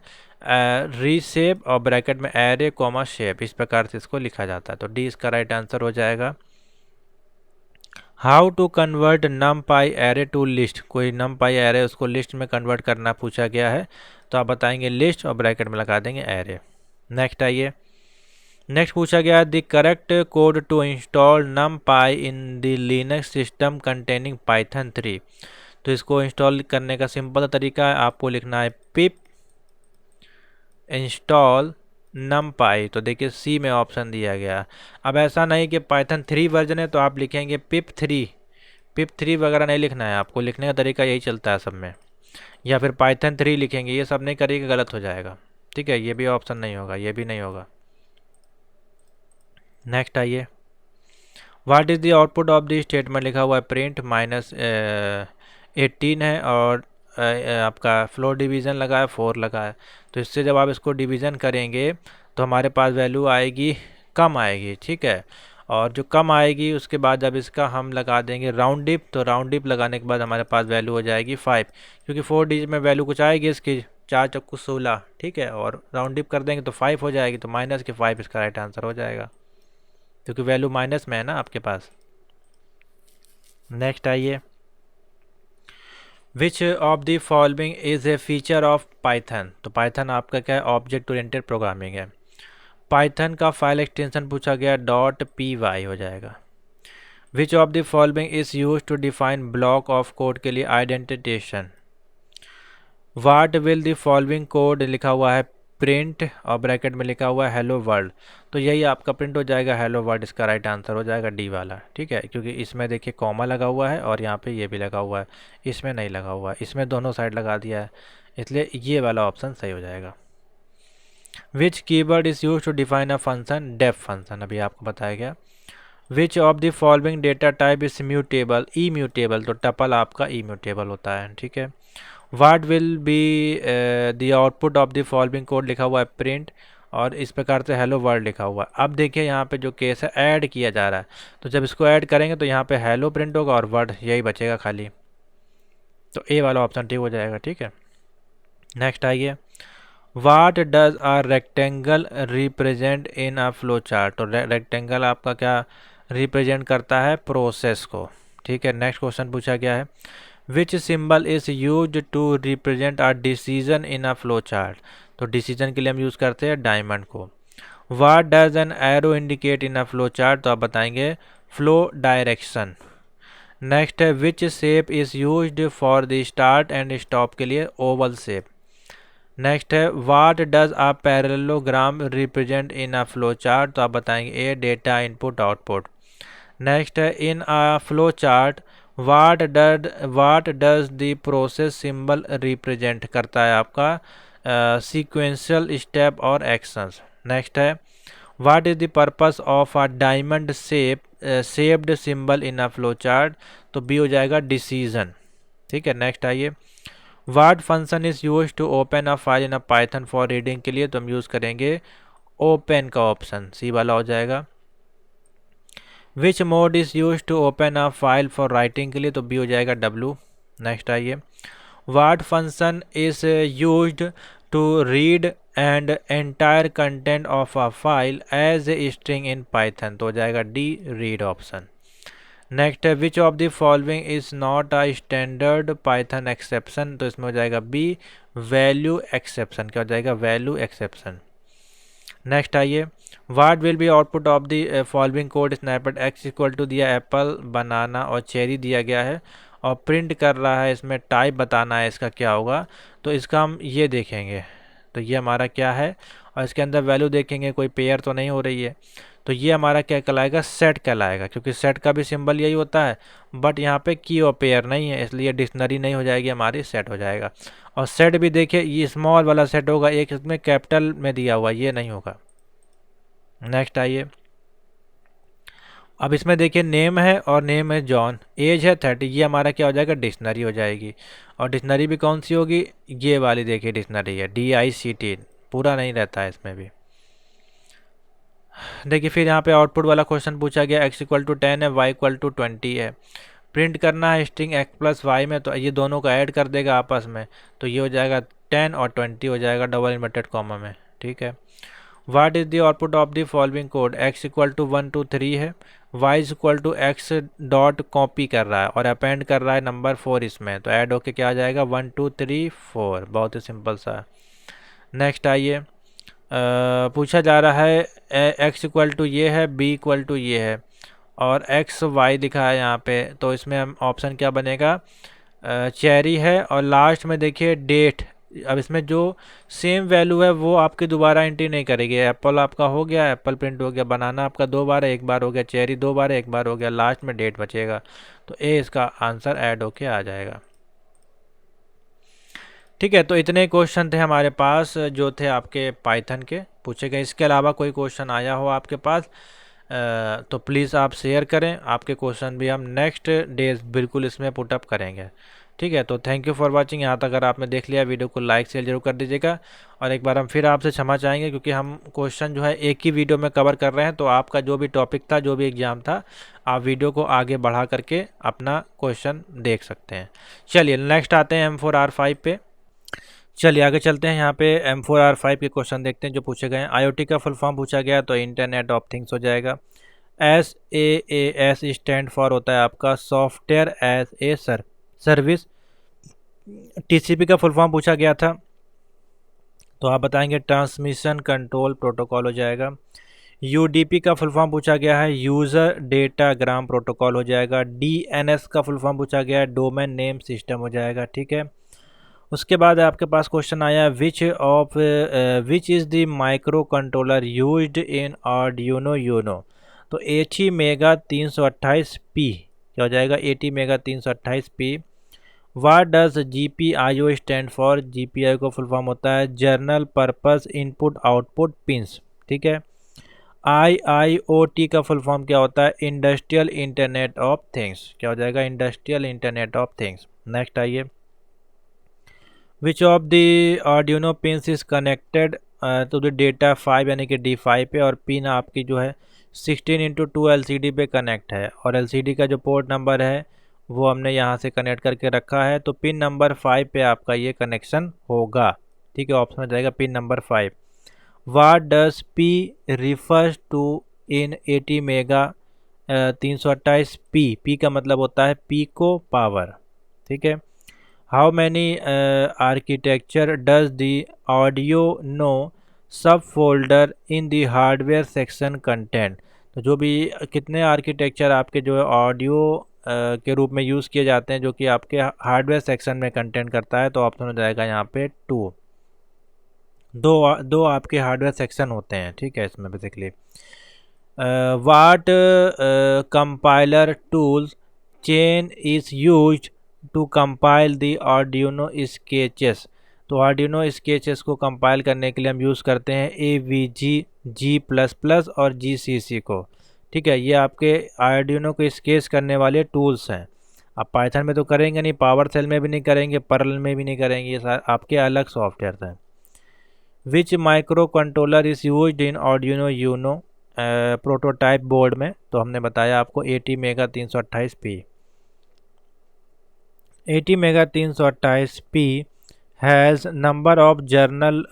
रीशेप और ब्रैकेट में एरे कॉमा शेप, इस प्रकार से इसको लिखा जाता है, तो डी इसका राइट आंसर हो जाएगा। How to convert numpy array to list, कोई numpy एरे उसको लिस्ट में कन्वर्ट करना पूछा गया है, तो आप बताएंगे लिस्ट और ब्रैकेट में लगा देंगे एरे। नेक्स्ट आइए, नेक्स्ट पूछा गया the correct code to install numpy in the Linux system containing Python 3, तो इसको इंस्टॉल करने का सिंपल तरीका है, आपको लिखना है पिप इंस्टॉल numpy, तो देखिए सी में ऑप्शन दिया गया। अब ऐसा नहीं कि पाइथन 3 वर्जन है तो आप लिखेंगे पिप 3, पिप 3 वगैरह नहीं लिखना है, आपको लिखने का तरीका यही चलता है सब में, या फिर पाइथन 3 लिखेंगे, ये सब नहीं करिएगा, गलत हो जाएगा, ठीक है, ये भी ऑप्शन नहीं होगा, ये भी नहीं होगा। नेक्स्ट आइए, what is the output of the statement, लिखा हुआ है प्रिंट -18 है और आपका फ्लोर डिवीज़न लगा है 4 लगा है, तो इससे जब आप इसको डिवीज़न करेंगे तो हमारे पास वैल्यू आएगी कम आएगी, ठीक है, और जो कम आएगी उसके बाद जब इसका हम लगा देंगे राउंड डिप, तो राउंड डिप लगाने के बाद हमारे पास वैल्यू हो जाएगी 5, क्योंकि 4 डिजिट में वैल्यू कुछ आएगी इसकी 4 चक्कू 16, ठीक है, और राउंड डिप कर देंगे तो 5 हो जाएगी, तो -5 इसका राइट आंसर हो जाएगा, क्योंकि वैल्यू माइनस में है ना आपके पास। नेक्स्ट आइए, which of the following is a feature of Python, तो पाइथन आपका क्या है, ऑब्जेक्ट ओरिएंटेड प्रोग्रामिंग है। पाइथन का फाइल एक्सटेंशन पूछा गया .py हो जाएगा। Which of the following is use to define block of code के लिए indentation. What will the following code, लिखा हुआ है प्रिंट और ब्रैकेट में लिखा हुआ है हेलो वर्ल्ड, तो यही आपका प्रिंट हो जाएगा हेलो वर्ल्ड, इसका राइट आंसर हो जाएगा डी वाला। ठीक है, क्योंकि इसमें देखिए कॉमा लगा हुआ है और यहाँ पे ये भी लगा हुआ है, इसमें नहीं लगा हुआ है, इसमें दोनों साइड लगा दिया है, इसलिए ये वाला ऑप्शन सही हो जाएगा। Which keyword is use to define a function, def function, अभी आपको बताया गया। Which of the following data type is mutable, immutable, तो टपल आपका ई म्यूटेबल होता है। ठीक है, what will be the output of the following code, लिखा हुआ है प्रिंट, और इस प्रकार से हेलो वर्ल्ड लिखा हुआ है। अब देखिए यहाँ पे जो केस है ऐड किया जा रहा है, तो जब इसको ऐड करेंगे तो यहाँ पे हेलो प्रिंट होगा और वर्ड यही बचेगा खाली, तो ए वाला ऑप्शन ठीक हो जाएगा। ठीक है, नेक्स्ट आइए, what does a rectangle represent in a flow chart, तो रेक्टेंगल आपका क्या रिप्रेजेंट करता है, प्रोसेस को। ठीक है, नेक्स्ट क्वेश्चन पूछा गया है, which symbol is use to represent a decision in a flow chart, तो डिसीजन के लिए हम यूज करते हैं डायमंड को। What does an arrow indicate in a flow chart, तो आप बताएंगे फ्लो डायरेक्शन। नेक्स्ट है, which shape is used for the start and stop के लिए ओवल शेप। नेक्स्ट है, what does a parallelogram represent in a flow chart, तो आप बताएंगे ए डेटा इनपुट आउटपुट। नेक्स्ट है, in a flow chart what does the process symbol represent करता है आपका सीक्वेंशियल स्टेप और एक्शंस। नेक्स्ट है, what is the purpose of a diamond shaped symbol in a flow chart, तो B हो जाएगा decision. ठीक है, नेक्स्ट आइए, what function is use to open a file in a Python for reading के लिए, तो हम यूज करेंगे ओपन का ऑप्शन, सी वाला हो जाएगा। Which mode is use to open a file for writing के लिए, तो बी हो जाएगा डब्ल्यू। नेक्स्ट आइए, what function is used to read and entire content of a file as a string in Python, तो हो जाएगा डी रीड ऑप्शन। नेक्स्ट है, which of the following is not a standard Python exception, तो इसमें हो जाएगा B value exception, क्या हो जाएगा वैल्यू एक्सेप्शन। नेक्स्ट आइए, what will be output of the following code snippet, X equal to दिया एप्पल बनाना और चेरी दिया गया है और प्रिंट कर रहा है, इसमें टाइप बताना है इसका क्या होगा, तो इसका हम ये देखेंगे, तो ये हमारा क्या है और इसके अंदर वैल्यू देखेंगे, कोई पेयर तो नहीं हो रही है, तो ये हमारा क्या कहलाएगा, सेट कहलाएगा, क्योंकि सेट का भी सिंबल यही होता है, बट यहाँ पे की और पेयर नहीं है, इसलिए डिक्शनरी नहीं हो जाएगी हमारी, सेट हो जाएगा। और सेट भी देखिए ये स्मॉल वाला सेट होगा, एक इसमें कैपिटल में दिया हुआ, ये नहीं होगा। नेक्स्ट आइए, अब इसमें देखिए नेम है और नेम है जॉन, एज है 30, ये हमारा क्या हो जाएगा, डिक्शनरी हो जाएगी। और डिक्शनरी भी कौन सी होगी, ये वाली देखिए डिक्शनरी है, DICT, पूरा नहीं रहता है इसमें भी। देखिए फिर यहाँ पे आउटपुट वाला क्वेश्चन पूछा गया, x इक्वल टू 10 है, y इक्वल टू 20 है, प्रिंट करना है स्ट्रिंग x प्लस वाई में, तो ये दोनों को ऐड कर देगा आपस में, तो ये हो जाएगा 10 और 20 हो जाएगा डबल इन्वर्टेड कॉमा में। ठीक है, what is the output of the following code, x equal to 1 2 3 है, y is equal to x dot copy कर रहा है और अपेंड कर रहा है नंबर 4 इसमें, तो ऐड होके क्या आ जाएगा 1 2 3 4, बहुत ही सिंपल सा। नेक्स्ट आइए, पूछा जा रहा है x इक्वल टू ये है, b इक्वल टू ये है और x y दिखा है यहाँ पे, तो इसमें हम ऑप्शन क्या बनेगा, चेरी है और लास्ट में देखिए डेट। अब इसमें जो सेम वैल्यू है वो आपकी दोबारा एंट्री नहीं करेगी, एप्पल आपका हो गया, एप्पल प्रिंट हो गया, बनाना आपका 2 बार है, 1 बार हो गया, चेरी 2 बार है, 1 बार हो गया, लास्ट में डेट बचेगा, तो ए इसका आंसर ऐड होके आ जाएगा। ठीक है, तो इतने क्वेश्चन थे हमारे पास जो थे आपके पाइथन के पूछे गए, इसके अलावा कोई क्वेश्चन आया हो आपके पास तो प्लीज़ आप शेयर करें, आपके क्वेश्चन भी हम नेक्स्ट डेज बिल्कुल इसमें पुटअप करेंगे। ठीक है, तो थैंक यू फॉर वाचिंग, यहाँ तक अगर आपने देख लिया वीडियो को लाइक शेयर जरूर कर दीजिएगा। और एक बार हम फिर आपसे क्षमा चाहेंगे क्योंकि हम क्वेश्चन जो है एक ही वीडियो में कवर कर रहे हैं, तो आपका जो भी टॉपिक था, जो भी एग्ज़ाम था, आप वीडियो को आगे बढ़ा करके अपना क्वेश्चन देख सकते हैं। चलिए नेक्स्ट आते हैं M4R5 पे। चलिए आगे चलते हैं, यहाँ पे M4R5 के क्वेश्चन देखते हैं जो पूछे गए हैं। IoT का फुल फॉर्म पूछा गया तो इंटरनेट ऑफ थिंग्स हो जाएगा। SaaS स्टैंड फॉर होता है आपका software as a service. TCP का फुल फॉर्म पूछा गया था तो आप बताएंगे ट्रांसमिशन कंट्रोल प्रोटोकॉल हो जाएगा। UDP का फुल फॉर्म पूछा गया है यूज़र डेटाग्राम प्रोटोकॉल हो जाएगा। DNS का फुल फॉर्म पूछा गया है डोमेन नेम सिस्टम हो जाएगा। ठीक है, उसके बाद आपके पास क्वेश्चन आया which is the micro controller used in Arduino Uno. तो एटी मेगा 328P क्या हो जाएगा, AT mega 328P। What does G P I O stand for, G P I को फुल फॉर्म होता है general purpose input output pins, ठीक है। I I O T का फुल फॉर्म क्या होता है, इंडस्ट्रियल इंटरनेट ऑफ थिंग्स, क्या हो जाएगा, industrial internet of things. Next आइए, which of the Arduino pins is connected to the data 5 यानी कि D5 पे, और पिन आपकी जो है 16x2 LCD पे कनेक्ट है, और LCD का जो पोर्ट नंबर है वो हमने यहाँ से कनेक्ट करके रखा है, तो पिन नंबर 5 पे आपका ये कनेक्शन होगा, ठीक है। ऑप्शन हो जाएगा pin number 5। What does P refers to in 80 mega 328P, P का मतलब होता है पीको पावर, ठीक है। How many architecture does the audio no sub folder in the hardware section content. तो जो भी कितने आर्किटेक्चर आपके जो है ऑडियो के रूप में यूज़ किए जाते हैं जो कि आपके हार्डवेयर सेक्शन में कंटेंट करता है, तो ऑप्शन हो जाएगा यहाँ पे 2। दो आपके हार्डवेयर सेक्शन होते हैं, ठीक है, इसमें basically. What compiler tools chain is used to compile the Arduino sketches. तो आर्डिनो स्केचेस को कंपाइल करने के लिए हम यूज़ करते हैं AVG, G++ और GCC को, ठीक है। ये आपके आर्डिनो को स्केच करने वाले टूल्स हैं। आप पाइथन में तो करेंगे नहीं, पावर सेल में भी नहीं करेंगे, पर्ल में भी नहीं करेंगे, ये आपके अलग सॉफ्टवेयर हैं। Which micro controller is used in Arduino Uno prototype board में, तो हमने बताया आपको 80 mega 328P। 80 mega 328P has number of general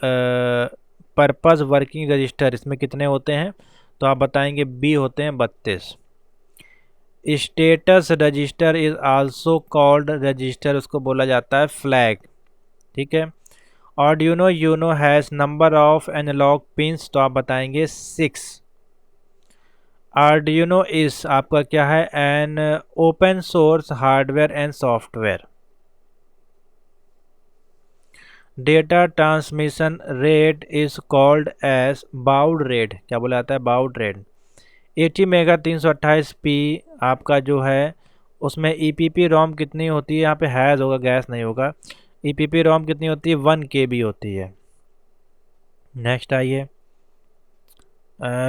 purpose working register, इसमें कितने होते हैं, तो आप बताएंगे B होते हैं 32। Status register is also called register, उसको बोला जाता है फ्लैग, ठीक है। Arduino Uno has number of analog pins, तो आप बताएंगे 6। आर्डिनो इस आपका क्या है, an open source hardware and software. Data transmission rate is called as baud rate, क्या बोला जाता है, बाउड रेट। 80 मेगा 328P आपका जो है उसमें EPP रोम कितनी होती है, यहाँ पे हैज़ होगा, गैस नहीं होगा। EPP रोम कितनी होती है, 1 KB होती है। नेक्स्ट आइए,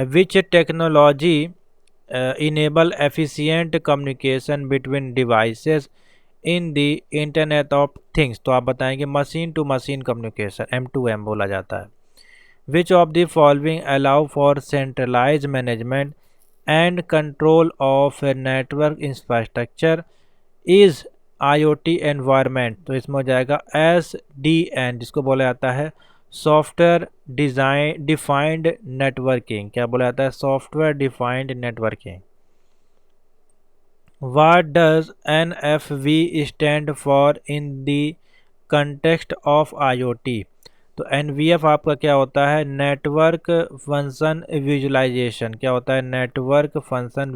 विच technology enable efficient communication between devices in the internet of things, तो आप बताएंगे machine to machine communication, M2M बोला जाता है। Which of the following allow for centralize management and control of network infrastructure is IoT environment, तो इसमें हो जाएगा SDN, जिसको बोला जाता है सॉफ्टवेयर डिजाइन डिफाइंड नेटवर्किंग, क्या बोला जाता है, software defined networking. What does NFV stand for in the context of IoT? तो NVF आपका क्या होता है, नेटवर्क फंक्शन विजुलाइजेशन, क्या होता है, नेटवर्क फंक्शन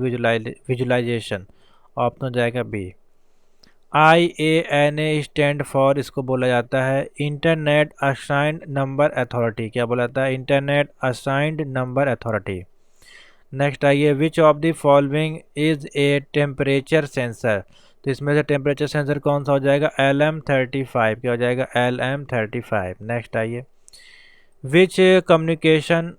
विजुलाइजेशन। ऑप्शन हो जाएगा B। IANA स्टैंड फॉर, इसको बोला जाता है इंटरनेट असाइंड नंबर अथॉरिटी, क्या बोला जाता है, internet assigned number authority. Next आइए, which of the following is a temperature sensor, तो इसमें से टेम्परेचर सेंसर कौन सा हो जाएगा, LM35, क्या हो जाएगा, LM35। नेक्स्ट आइए, which communication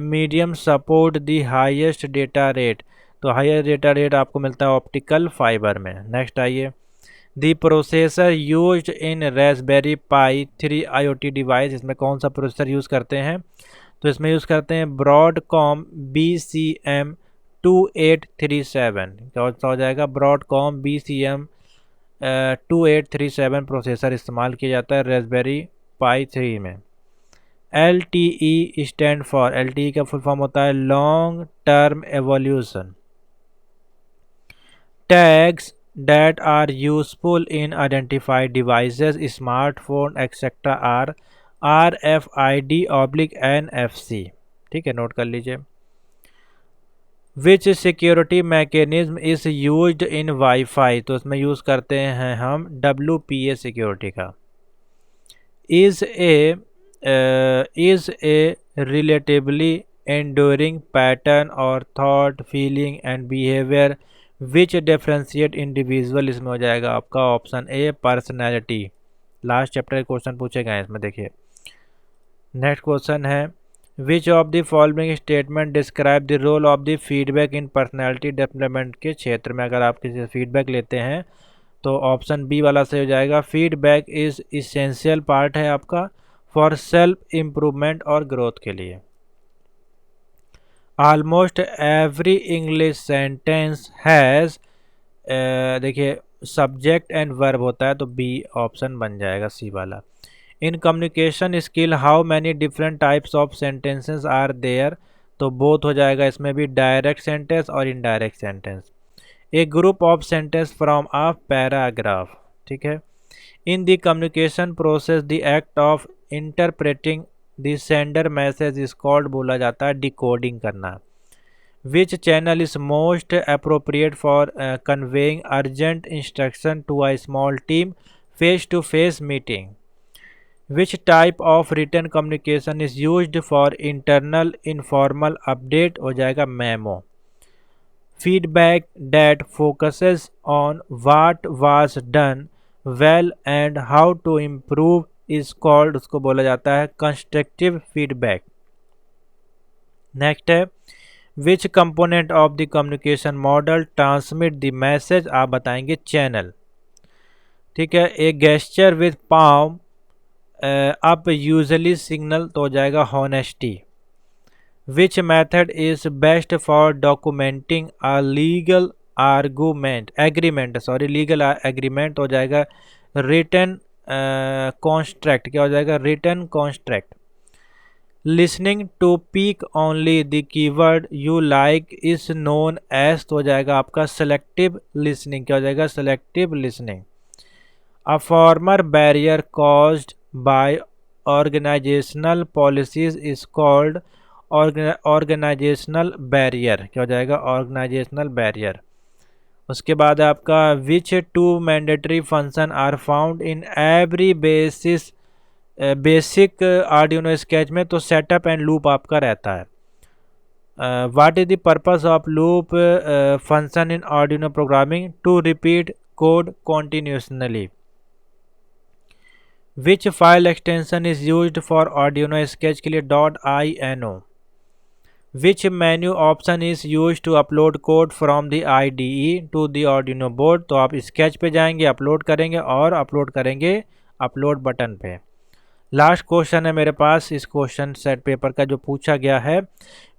medium support the highest data rate, तो हाईएस्ट डेटा रेट आपको मिलता है ऑप्टिकल फाइबर में। नेक्स्ट आइए, the processor used in Raspberry Pi 3 IoT device, इसमें कौन सा प्रोसेसर यूज़ करते हैं, तो इसमें यूज़ करते हैं ब्रॉडकॉम BCM2837, क्या हो जाएगा, ब्रॉडकॉम BCM 2837 प्रोसेसर इस्तेमाल किया जाता है रास्पबेरी पाई 3 में। LTE स्टैंड फॉर, LTE का फुल फॉर्म होता है long term evolution. Tags that are useful in identify devices, smartphone etc. are RFID/NFC, ठीक है, नोट कर लीजिए। Which security mechanism is used in wifi, तो इसमें यूज़ करते हैं हम WPA सिक्योरिटी का। is a relatively enduring pattern or thought, feeling and behavior which differentiate individual। इसमें हो जाएगा आपका option A personality. Last chapter के क्वेश्चन पूछे गए हैं इसमें, देखिए नेक्स्ट क्वेश्चन है which of the following statement describe the role of the feedback in personality development के क्षेत्र में। अगर आप किसी से फीडबैक लेते हैं तो ऑप्शन बी वाला से हो जाएगा। फीडबैक इज इसेंशियल पार्ट है आपका फॉर सेल्फ इम्प्रूवमेंट और ग्रोथ के लिए। Almost every English sentence has, देखिए सब्जेक्ट एंड वर्ब होता है तो बी ऑप्शन बन जाएगा सी वाला। In communication skill how many different types of sentences are there, तो बोथ हो जाएगा इसमें भी, डायरेक्ट सेंटेंस और indirect sentence. A group of sentence from a paragraph, ठीक है। In the communication process the act of interpreting the sender message is called, बोला जाता है डिकोडिंग करना। Which channel is most appropriate for conveying urgent instruction to a small team face to face meeting. Which type of written communication is used for internal informal update, हो जाएगा memo. Feedback that focuses on what was done well and how to improve is called, उसको बोला जाता है constructive feedback. Next है which component of the communication model transmit the message, आप बताएंगे channel, ठीक है। A gesture with palm up usually signal, तो हो जाएगा honesty. Which method is best for documenting a legal legal agreement, हो जाएगा रिटन कॉन्ट्रैक्ट, क्या हो जाएगा written contract. Listening to peek only the keyword you like is known as, तो हो जाएगा आपका सेलेक्टिव लिसनिंग, क्या हो जाएगा selective listening. A former barrier caused by organisational policies is called organisational barrier, क्या हो जाएगा ऑर्गेनाइजेशनल बैरियर। उसके बाद आपका which two mandatory function are found in every basic Arduino sketch में, तो सेटअप एंड लूप आपका रहता है। What is the purpose of loop function in Arduino programming, to repeat code continuously. Which file extension is used for Arduino sketch के लिए .ino। Which menu option is use to upload code from the IDE to the Arduino board, तो आप sketch पे जाएंगे, upload करेंगे और upload करेंगे upload button पे। लास्ट क्वेश्चन है मेरे पास इस क्वेश्चन सेट पेपर का जो पूछा गया है,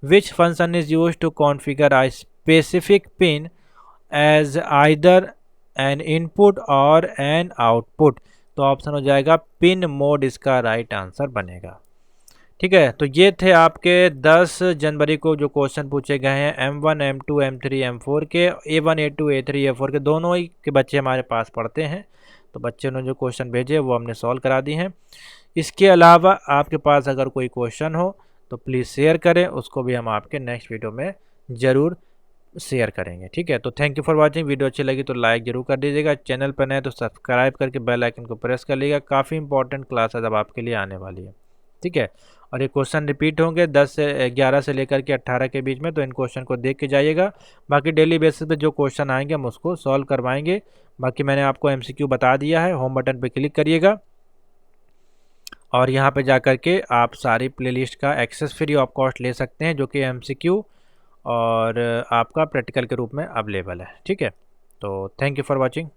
which function is use to configure a specific pin as either an input or an output, तो ऑप्शन हो जाएगा पिन मोड, इसका राइट आंसर बनेगा। ठीक है, तो ये थे आपके 10 जनवरी को जो क्वेश्चन पूछे गए हैं M1 M2 M3 M4 के, A1 A2 A3 A4 के, दोनों ही के बच्चे हमारे पास पढ़ते हैं। तो बच्चे ने जो क्वेश्चन भेजे वो हमने सॉल्व करा दिए हैं। इसके अलावा आपके पास अगर कोई क्वेश्चन हो तो प्लीज़ शेयर करें, उसको भी हम आपके नेक्स्ट वीडियो में ज़रूर शेयर करेंगे। ठीक है, तो thank you for watching. Video अच्छी लगी तो लाइक जरूर कर दीजिएगा, चैनल पर नए तो सब्सक्राइब करके बेल आइकन को प्रेस कर लीजिएगा। काफ़ी इंपॉर्टेंट क्लासेस अब आपके लिए आने वाली है। ठीक है, और ये क्वेश्चन रिपीट होंगे 10 से 11 से लेकर के 18 के बीच में, तो इन क्वेश्चन को देख के जाइएगा। बाकी डेली बेसिस पे जो क्वेश्चन आएंगे हम उसको सॉल्व करवाएंगे। बाकी मैंने आपको MCQ बता दिया है, होम बटन पे क्लिक करिएगा और यहाँ पे जा कर के आप सारी प्लेलिस्ट का एक्सेस फ्री ऑफ कॉस्ट ले सकते हैं, जो कि MCQ और आपका प्रैक्टिकल के रूप में अवेलेबल है। ठीक है, तो थैंक यू फॉर वॉचिंग।